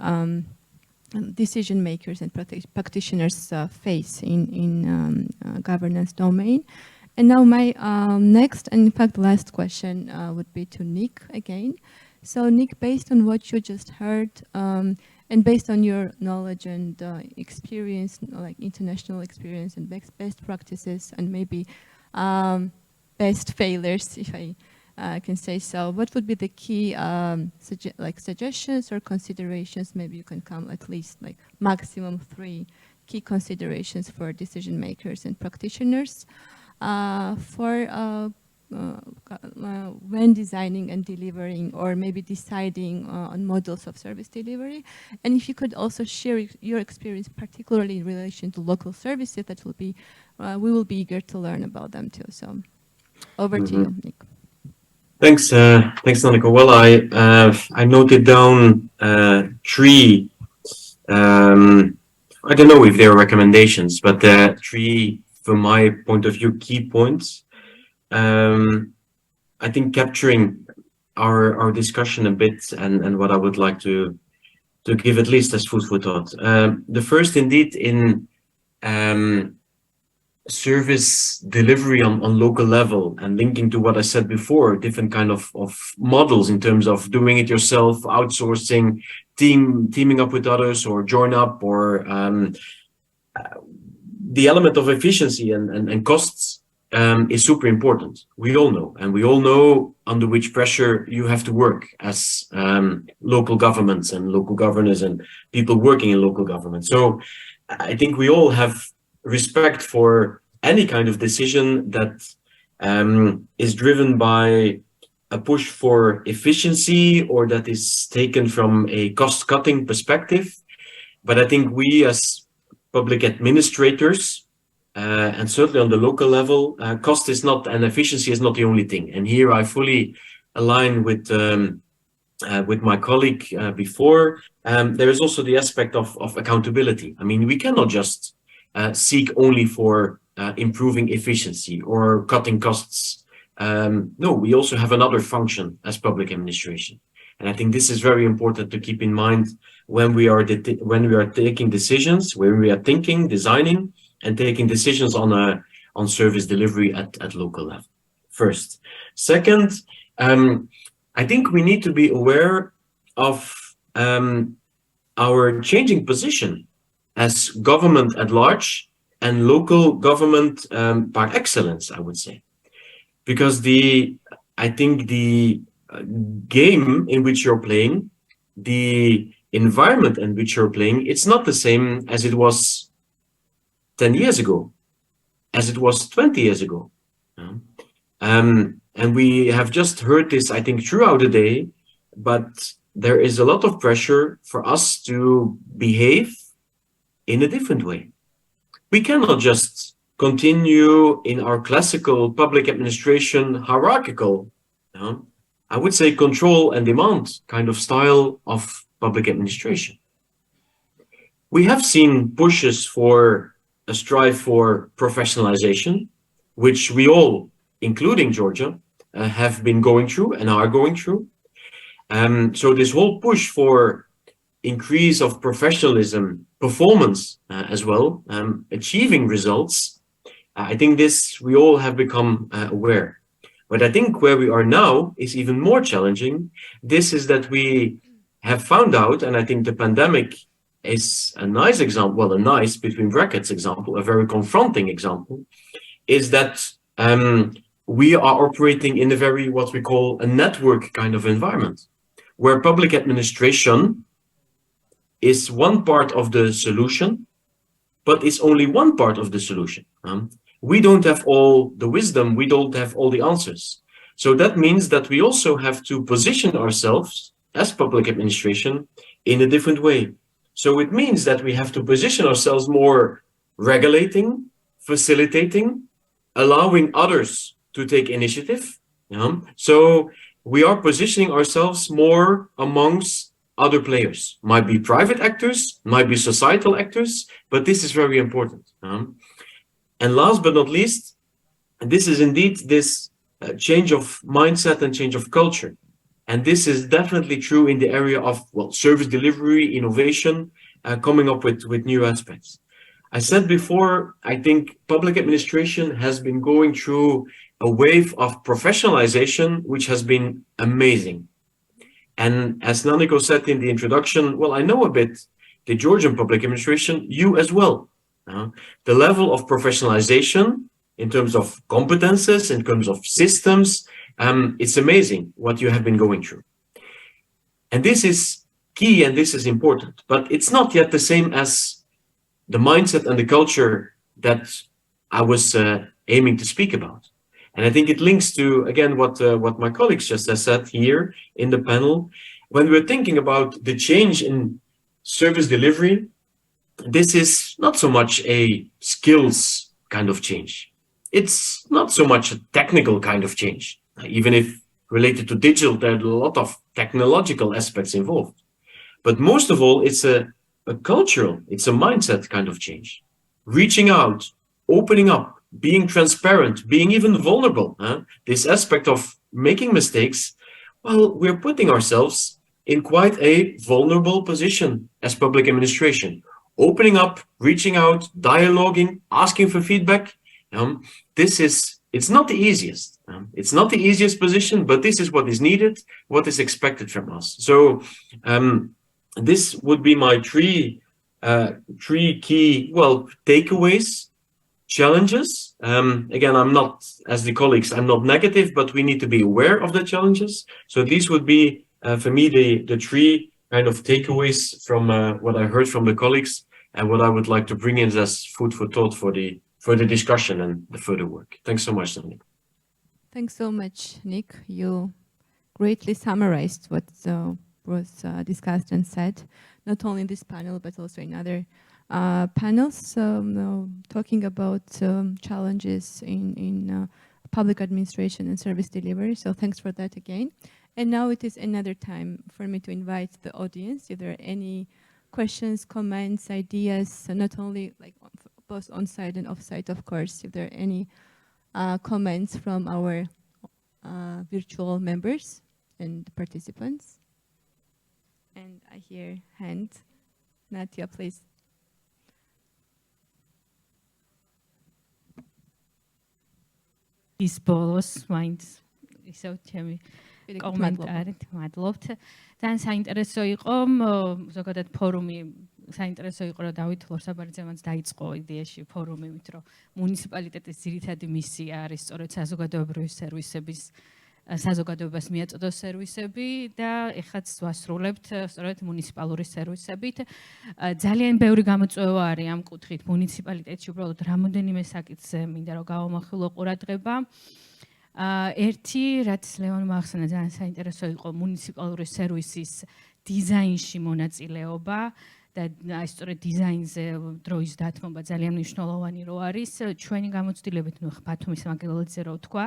decision makers and practitioners face in governance domain. And now my next and in fact last question would be to Nick again. So Nick, based on what you just heard, and based on your knowledge and experience, like international experience and best practices and maybe best failures, if I can say so, what would be the key suggestions or considerations? Maybe you can come at least like maximum 3 key considerations for decision makers and practitioners for when designing and delivering, or maybe deciding on models of service delivery. And if you could also share your experience, particularly in relation to local services, that will be, we will be eager to learn about them too. So over to you, Nick. Thanks, Nanika. Well, I noted down 3. I don't know if they are recommendations, but 3, from my point of view, key points. I think capturing our discussion a bit, and what I would like to give at least as food for thought. The first, indeed, in service delivery on local level, and linking to what I said before, different kind of models in terms of doing it yourself, outsourcing, teaming up with others, or join up, or the element of efficiency and costs is super important. We all know, and we all know under which pressure you have to work as local governments and local governors and people working in local government. So I think we all have respect for any kind of decision that is driven by a push for efficiency, or that is taken from a cost-cutting perspective. But I think we as public administrators, and certainly on the local level, cost is not, and efficiency is not the only thing. And here I fully align with my colleague before. There is also the aspect of accountability. I mean, we cannot just seek only for improving efficiency or cutting costs. No, we also have another function as public administration. And I think this is very important to keep in mind when we are taking decisions, when we are thinking, designing, and taking decisions on service delivery at local level. First. Second, I think we need to be aware of our changing position as government at large and local government par excellence, I would say. Because I think the game in which you're playing, the environment in which you're playing, it's not the same as it was 10 years ago, as it was 20 years ago. And we have just heard this, I think, throughout the day, but there is a lot of pressure for us to behave in a different way. We cannot just continue in our classical public administration hierarchical I would say control and demand kind of style of public administration. We have seen pushes for a strive for professionalization, which we all, including Georgia, have been going through and are going through. So this whole push for increase of professionalism, performance as well, achieving results, I think this we all have become aware. But I think where we are now is even more challenging. This is that we have found out, and I think the pandemic is a nice example, well, a nice between brackets example, a very confronting example, is that we are operating in a very, what we call a network kind of environment, where public administration is one part of the solution, but it's only one part of the solution. We don't have all the wisdom, we don't have all the answers. So that means that we also have to position ourselves as public administration in a different way. So it means that we have to position ourselves more regulating, facilitating, allowing others to take initiative. So we are positioning ourselves more amongst other players. Might be private actors, might be societal actors, but this is very important. And last but not least, this is indeed this change of mindset and change of culture. And this is definitely true in the area of, well, service delivery, innovation, coming up with new aspects. I said before, I think public administration has been going through a wave of professionalization, which has been amazing. And as Naniko said in the introduction, well, I know a bit the Georgian public administration, you as well. The level of professionalization in terms of competences, in terms of systems, it's amazing what you have been going through. And this is key and this is important, but it's not yet the same as the mindset and the culture that I was aiming to speak about. And I think it links to, again, what my colleagues just said here in the panel. When we're thinking about the change in service delivery, this is not so much a skills kind of change. It's not so much a technical kind of change. Even if related to digital, there are a lot of technological aspects involved. But most of all, it's a cultural, it's a mindset kind of change. Reaching out, opening up, being transparent, being even vulnerable. This aspect of making mistakes, well, we're putting ourselves in quite a vulnerable position as public administration. Opening up, reaching out, dialoguing, asking for feedback. It's not the easiest. It's not the easiest position, but this is what is needed, what is expected from us. So this would be my three key, well, takeaways, challenges. Again, I'm not, as the colleagues, I'm not negative, but we need to be aware of the challenges. So these would be, for me, the three kind of takeaways from what I heard from the colleagues and what I would like to bring in as food for thought for the discussion and the further work. Thanks so much, Dominic. Thanks so much, Nick. You greatly summarized what was discussed and said, not only in this panel, but also in other panels, talking about challenges in public administration and service delivery. So thanks for that again. And now it is another time for me to invite the audience, if there are any questions, comments, ideas, not only like both on-site and off-site, of course, if there are any comments from our virtual members and participants. And I hear hand. Natia, please. ის ბოლოს მაინც ისევ ჩემი კომენტარით მადლობთ. ძალიან საინტერესო იყო, ზოგადად ფორუმი საინტერესო იყო, რომ დავით ლორსაბარძემაც დაიწყო იდეაში ფორუმით, რომ მუნიციპალიტეტის ძირითადი მისია არის სწორედ საზოგადოებრივი სერვისების საზოგადოებას მიაწოდოს სერვისები და ეხლაც ვასრულებთ სწორედ მუნიციპალური სერვისებით. ძალიან ბევრი გამოწვევა არის ამ კუთხით მუნიციპალიტეტში, უბრალოდ რამოდენიმე საკითხზე მინდა რომ გავამახვილო ყურადღება. ერთი, რაც ლევონმა ახსენა, ძალიან საინტერესო იყო მუნიციპალური სერვისის დიზაინში მონაწილეობა და აი სწორედ დიზაინზე დროის დათმობა ძალიან მნიშვნელოვანი რო არის. ჩვენი გამოცდილებით, ბათუმის მაგალითზე რო ვთქვა,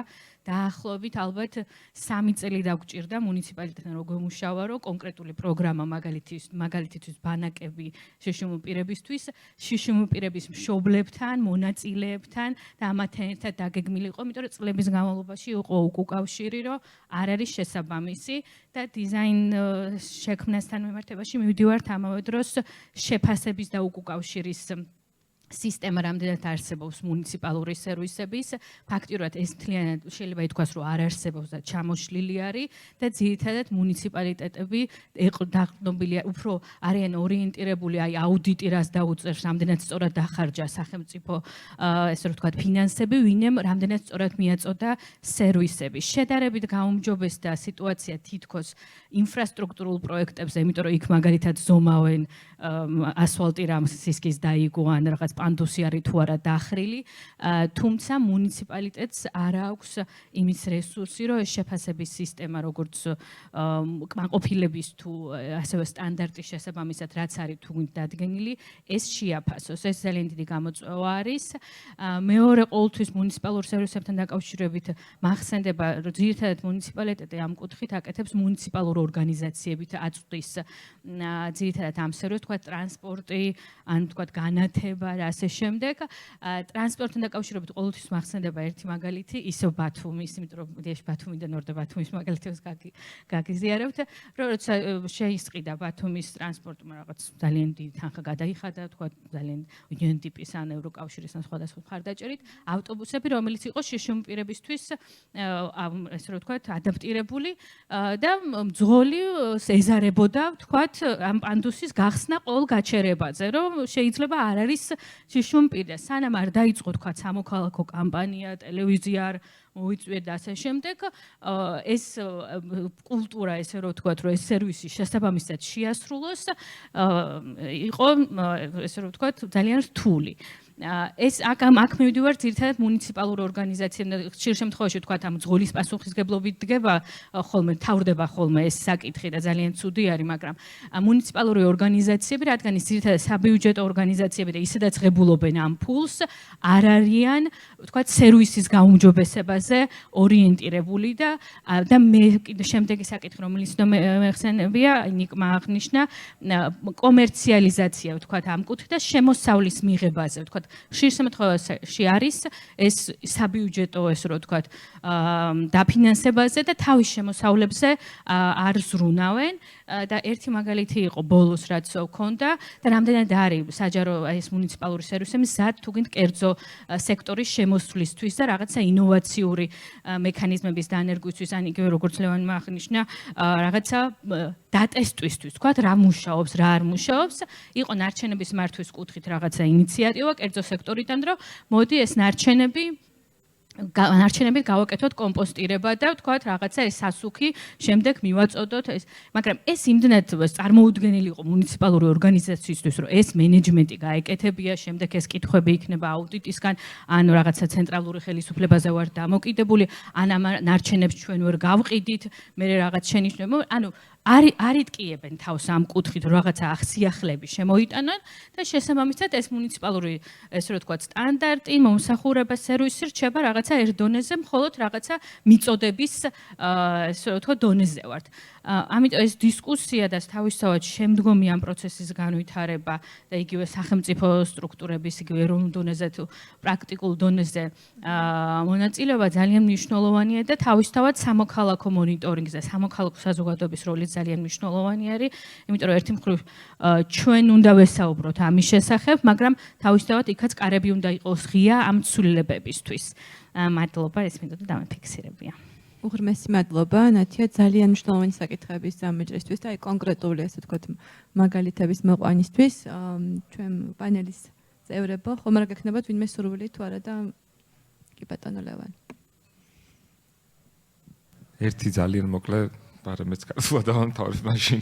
დაახლოებით ალბათ 3 წელი დაგჭირდა მუნიციპალიტეტთან რომ გვემუშავა, რომ კონკრეტული პროგრამა მაგალითისთვის ბანაკები შშმ პირებისთვის, შშმ პირების მშობლებთან, მონაწილეებთან და ამათთან ერთად დაგეგმილი იყო, იმიტომ რომ წლების განმავლობაში იყო უკავშირი, რომ არ არის შესაბამისი და დიზაინ შექმნასთან მიმართებაში მივდივართ ამავე დროს შეფასების და უკავშირის სისტემა რამდენად არსებობს მუნიციპალური სერვისების, ფაქტიურად ეს მთლიანად შეიძლება ითქვას, რომ არ არსებობს და ჩამოშლილი არის და ძირითადად მუნიციპალიტეტები დაყრდნობილია, უფრო არიან ორიენტირებული აი აუდიტი რას დაუწერს, რამდენად სწორად დახარჯა სახელმწიფო ესე რომ ვთქვათ ფინანსები, ვინემ რამდენად სწორად მიაწოდა სერვისები. შედარებით გაუმჯობესდა სიტუაცია თითქოს ინფრასტრუქტურულ პროექტებზე, იმიტომ რომ იქ მაგალითად ზომავენ ასფალტი რამსისკის დაიგო ან რაღაც პანდუსი არის თუ არა დახრილი, თუმცა მუნიციპალიტეტს არ აქვს იმის რესურსი, რომ ეს შეფასების სისტემა, როგორც კმაყოფილების თუ ასევე სტანდარტის შესაბამისად, რაც არის თუ დადგენილი, ეს შეაფასოს. ეს ძალიან დიდი გამოწვევა არის. მეორე ყოველთვის მუნიციპალურ სერვისებთან დაკავშირებით მახსენდება, რომ ძირითადად მუნიციპალიტეტი ამ კუთხით აკეთებს მუნიციპალურ ორგანიზაციებით აწვდის ძირითადად ამ სერვისს, თქვა ტრანსპორტი, ან თქვა განათება და ასე შემდეგ. ტრანსპორტთან დაკავშირებით ყოველთვის მახსენდება ერთი მაგალითი, ისევ ბათუმის, იმიტომ რომ ბათუმიდან ვარ და ბათუმის მაგალითებს გაგიზიარებთ, რომ როცა შეისყიდა ბათუმის ტრანსპორტმა რაღაც ძალიან დიდი თანხა გადაიხადა, თქვა ძალიან UNDP-ის ან ევროკავშირის ან სხვადასხვა მხარდაჭერით, ავტობუსები, რომელიც იყო შშმ პირებისთვის ესე რომ ვთქვათ, ადაპტირებული და მძღოლი ეზარებოდა, ვთქვათ, ამ პანდუსის გახსნა ყოველ გაჩერებაზე, რომ შეიძლება არ არის შშმ პირი. სანამ არ დაიწყო, თქვათ, სამოქალაქო კამპანია, ტელევიზია არ მოიწვია და ასე შემდეგ, ეს კულტურა, ესე რომ ვთქვათ, რომ ეს სერვისი შესაბამისად შეასრულოს, იყო ესე რომ ვთქვათ, ძალიან რთული. ეს აქ მივდივარ ძირითადად მუნიციპალურ ორგანიზაციებთან, ხშირ შემთხვევაში თქვათ ამ ძღოლის პასუხისგებლობით დგება ხოლმე, თავრდება ხოლმე ეს საკითხი და ძალიან ცუდი არის, მაგრამ მუნიციპალური ორგანიზაციები, რადგან ის ძირითადად საბიუჯეტო ორგანიზაციები და ისედაც ღებულობენ ამ ფულს, არ არიან, თქვათ, სერვისის გაუმჯობესებაზე ორიენტირებული და მე კიდე შემდეგი საკითხი, რომელიც მეხსენებია, ნიკმა აღნიშნა, კომერციალიზაცია, თქვათ, ამ კუთხით და შემოსავლის მიღებაზე, თქვათ, ხშირ შემთხვევაში არის ეს საბიუჯეტო, ესე რომ ვთქვათ, დაფინანსებაზე და თავის შემოსავლებზე არ ზრუნავენ და ერთი მაგალითი იყო ბოლოს, რაც ვქონდა და რამდენად არის საჯარო ეს მუნიციპალური სერვისები მზად თუ გინდ კერძო სექტორის შემოსვლისთვის და რაღაცა ინოვაციური მექანიზმების დანერგვისთვის, ან იგივე როგორც ლევანმა აღნიშნა, რაღაცა დატესტვისთვის, თქვათ, რა მუშაობს, რა არ მუშაობს, იყო ნარჩენების მართვის კუთხით რაღაცა ინიციატივა კერძო სექტორიდან, რომ მოდი ეს ნარჩენები გავაკეთოთ კომპოსტირება და ვთქვათ, რაღაცა ეს სასუქი შემდეგ მივაწოდოთ ეს, მაგრამ ეს იმდენად წარმოუდგენელი იყო მუნიციპალური ორგანიზაციისთვის, რომ ეს მენეჯმენტი გაეკეთებია, შემდეგ ეს კითხვები იქნება აუდიტისგან, ან რაღაცა ცენტრალური ხელისუფლებაზე ვარ დამოკიდებული, ან ამ ნარჩენებს ჩვენ ვერ გავყიდით, მე რაღაც შენიშვნები, ანუ არიტკიებენ თავს ამ კუთხით, რომ რაღაცა ახსიახლები შემოიტანონ და შესაბამისად ეს მუნიციპალური, ესე რომ ვთქვათ, სტანდარტი, მომსახურება, სერვისი რჩება რაღაცა ერთ დონეზე, მხოლოდ რაღაცა მიწოდების, ესე რომ ვთქვათ, დონეზე ვართ. ამიტომ ეს დისკუსია და თავისთავად შემდგომი ამ პროცესის განვითარება და იგივე სახელმწიფო სტრუქტურების, იგივე ეროვნულ დონეზე თუ პრაქტიკულ დონეზე მონაწილეობა ძალიან მნიშვნელოვანია და თავისთავად სამოქალაქო მონიტორინგზე, სამოქალაქო საზოგადოების როლი ძალიან მნიშვნელოვანი არის, იმიტომ რომ ერთი მხრივ ჩვენ უნდა ვესაუბროთ ამის შესახებ, მაგრამ თავისთავად იქაც კარები უნდა იყოს ღია ამ ცვლილებებისთვის. მადლობა, ეს მინდოდა დამაფიქსირებია. უღრმესი მადლობა, ნათია, ძალიან მნიშვნელოვანი საკითხების ამეჭრისთვის და აი კონკრეტული, ასე ვთქვათ, მაგალითების მოყვანისთვის, ჩვენ პანელის წევრებო, ხომ არ გექნებათ ვინმე სურვილი თუ არა და კი ბატონო ლევან. ერთი ძალიან მოკლე პარამეტრს კაცვა დავამთავრებ მაშინ.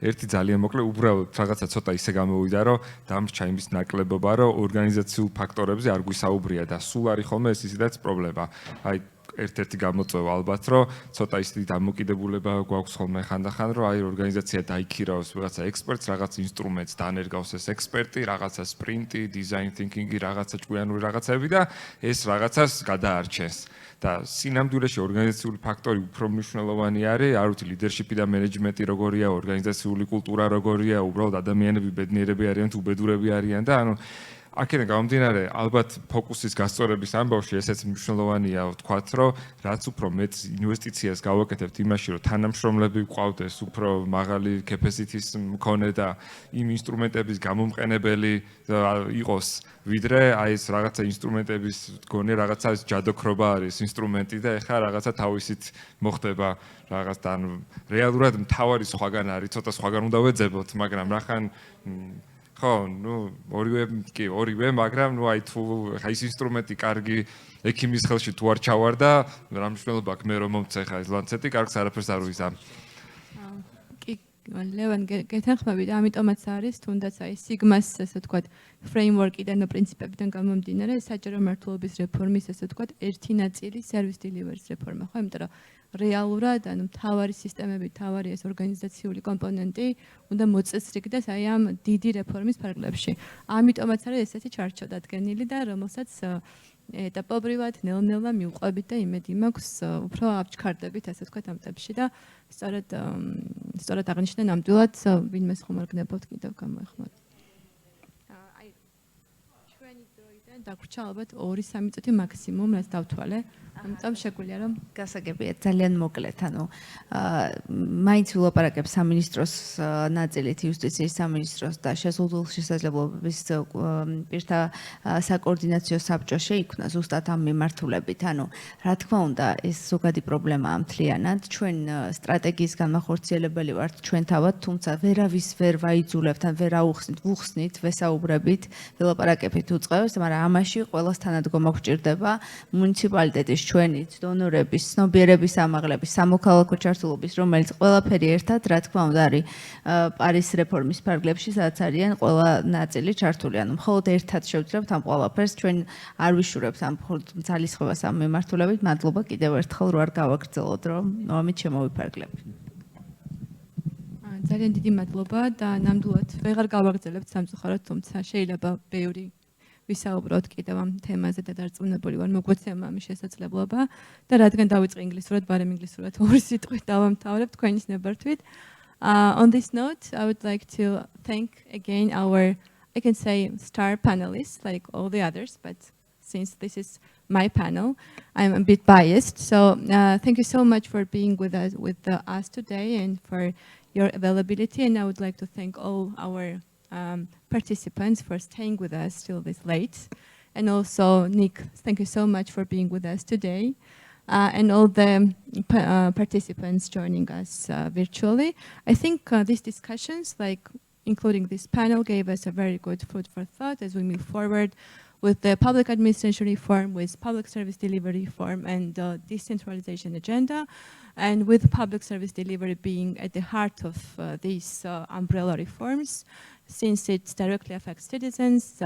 ერთი ძალიან მოკლე, უბრალოდ რაღაცა ცოტა ისე გამოვიდა, რომ დამრჩა იმის ნაკლებობა, რომ ორგანიზაციულ ფაქტორებზე არ გვისაუბრია და სულ არის ხოლმე ეს ისედაც პრობლემა. აი ერთ-ერთი გამოწვევა ალბათ, რომ ცოტა ისეთი დამოკიდებულება გვაქვს ხოლმე ხანდახან, რომ აი ორგანიზაცია დაიქირავს ვიღაცა ექსპერტს, რაღაც ინსტრუმენტს დანერგავს ეს ექსპერტი, რაღაცა სპრინტი, დიზაინ თინკინგი, რაღაცა ჭკვიანური რაღაცები და ეს რაღაცას გადაარჩენს. და სინამდვილეში ორგანიზაციული ფაქტორი უფრო მნიშვნელოვანი არის, არ ვიცი, ლიდერშიპი და მენეჯმენტი როგორია, ორგანიზაციული კულტურა როგორია, უბრალოდ ადამიანები ბედნიერები არიან თუ უბედურები არიან და ანუ აქედან გამომდინარე, ალბათ ფოკუსის გასწორების ამბავში ესეც მნიშვნელოვანია ვთქვათ, რომ რაც უფრო მეტ ინვესტიციას გავაკეთებთ იმაში, რომ თანამშრომლები გვყავდეს, უფრო მაღალი capacity-ის მქონე და იმ ინსტრუმენტების გამომყენებელი იყოს, ვიდრე აი ეს რაღაცა ინსტრუმენტების მქონე რაღაცა ჯადოქრობა არის ინსტრუმენტი და ეხლა რაღაცა თავისით მოხდება რაღაც და ანუ რეალურად მთავარი სხვაგან არის, ცოტა სხვაგან უნდა ვეძებოთ, მაგრამ რახან ხო, ნუ ორივე, მაგრამ ნუ აი თუ ხა ის ინსტრუმენტი კარგი ექიმის ხელში თუ არ ჩავარდა, რა მნიშვნელობა აქვს მე რომ მომცე ხა ეს ლანცეტი, კარგს არაფერს არ ვიზამ. კი, ლევან გეთანხმებით, ამიტომაც არის თუნდაც აი სიგმას ესე ვთქვათ ფრეიმვორკიდან და პრინციპებიდან გამომდინარე საჯარო მმართველობის რეფორმის ესე ვთქვათ ერთი ნაწილი სერვის დილივერის რეფორმა, ხო, იმიტომ რომ რეალურად ანუ მთავარი სისტემები, მთავარი ეს ორგანიზაციული კომპონენტი უნდა მოწესრიგდეს აი ამ დიდი რეფორმის ფარგლებში. ამიტომაც არის ესეთი ჩარჩო დადგენილი და რომელსაც ეტაპობრივად ნელ-ნელა მივყვებით და იმედი მაქვს უფრო ავჩქარდებით ასე ვთქვათ ამ წებში და სწორად აღნიშნე ნამდვილად ვინმეს ხომ არ გნებავთ კიდევ გამოეხმოთ. აი ჩვენი დროიდან დაგვრჩა ალბათ 2-3 წუთი მაქსიმუმ რაც დავთვალე. ამიტომ შეგვიძლია რომ გასაგებია ძალიან მოკლედ, ანუ მაინც ვილაპარაკებ სამინისტროს ნაწილით, იუსტიციის სამინისტროს და შეზღუდულ შესაძლებლობების პირთა საკოორდინაციო საბჭო შეიქმნა ზუსტად ამ მიმართულებით. ანუ რა თქმა უნდა, ეს ზოგადი პრობლემაა მთლიანად. ჩვენ სტრატეგიის განმახორციელებელი ვართ ჩვენ თავად, თუმცა ვერავის ვერ ვაიძულებთ, ან ვერ ვუხსნით, ვესაუბრებით, ვილაპარაკებით უწყევს, მაგრამ ამაში ყველას თანადგომა გვჭირდება მუნიციპალიტეტის ჩვენით, დონორების, ცნობიერების ამაღლების, სამოქალაქო ჩართულობის, რომელიც ყველაფერი ერთად, რა თქმა უნდა, არის პარის რეფორმის ფარგლებში, სადაც არიან ყველა ნაწილი ჩართული. ანუ მხოლოდ ერთად შევძლებთ ამ ყველაფერს, ჩვენ არ ვიშურებთ ამ ძალისხმევას ამ მიმართულებით. მადლობა კიდევ ერთხელ, რო არ გავაგრძელოთ, რომ ამით შემოვიფარგლებით. ძალიან დიდი მადლობა და ნამდვილად ვეღარ გავაგრძელებთ სამწუხაროდ, თუმცა შეიძლება ბევრი ვისაუბროთ კიდევ ამ თემაზე და დარწმუნებული ვარ მოგვეცემა ამის შესაძლებლობა და რადგან დავიწყე ინგლისურად, ბარემ ინგლისურად ორი სიტყვით დავამთავრებ თქვენის ნებართვით. On this note, I would like to thank again our, I can say, star panelists like all the others, but since this is my panel, I'm a bit biased. So thank you so much for being with us today and for your availability. And I would like to thank all our participants for staying with us till this late. And also, Nick, thank you so much for being with us today. And all the participants joining us virtually. I think these discussions, like including this panel, gave us a very good food for thought as we move forward with the public administration reform, with public service delivery reform, and the decentralization agenda, and with public service delivery being at the heart of these umbrella reforms, since it directly affects citizens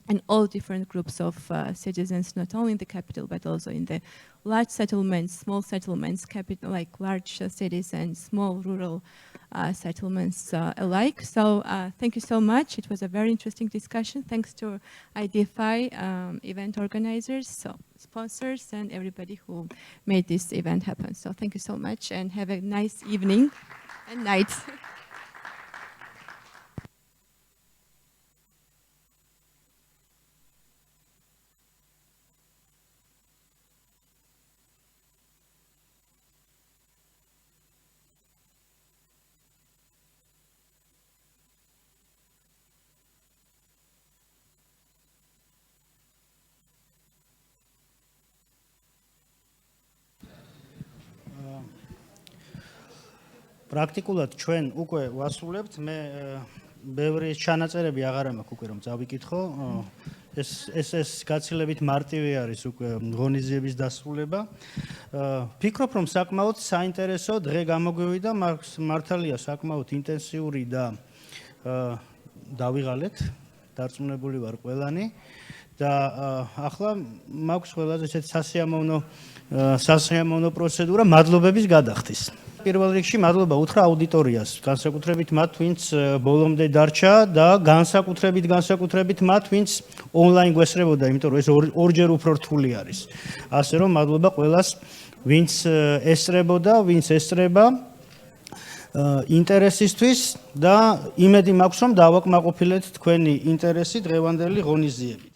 and all different groups of citizens, not only in the capital, but also in the large settlements, small settlements, capital, like large cities and small rural settlements alike. So thank you so much. It was a very interesting discussion. Thanks to IDFI event organizers, so sponsors, and everybody who made this event happen. So thank you so much, and have a nice evening and night. პრაქტიკულად ჩვენ უკვე ვასრულებთ. მე ბევრი ჩანაწერები აღარ მაქვს უკვე რომ წავიკითხო. ეს გაცილებით მარტივი არის უკვე ღონისძიების დასრულება. ფიქრობ რომ საკმაოდ საინტერესო დღე გამოგვივიდა, მართალია საკმაოდ ინტენსიური და დავიღალეთ. დარწმუნებული ვარ ყველანი და ახლა მაქვს ყველაზე ესეთ სასიამოვნო პროცედურა მადლობების გადახდის. პირველ რიგში მადლობა უთხრა აუდიტორიას, განსაკუთრებით მათ, ვინც ბოლომდე დარჩა და განსაკუთრებით მათ, ვინც ონლაინ გვესწრებოდა, იმიტომ რომ ეს ორჯერ უფრო რთული არის. ასე რომ მადლობა ყველას, ვინც ესწრებოდა, ვინც ესწრება ინტერესისთვის და იმედი მაქვს, რომ დავაკმაყოფილეთ თქვენი ინტერესი დღევანდელი ღონისძიებით.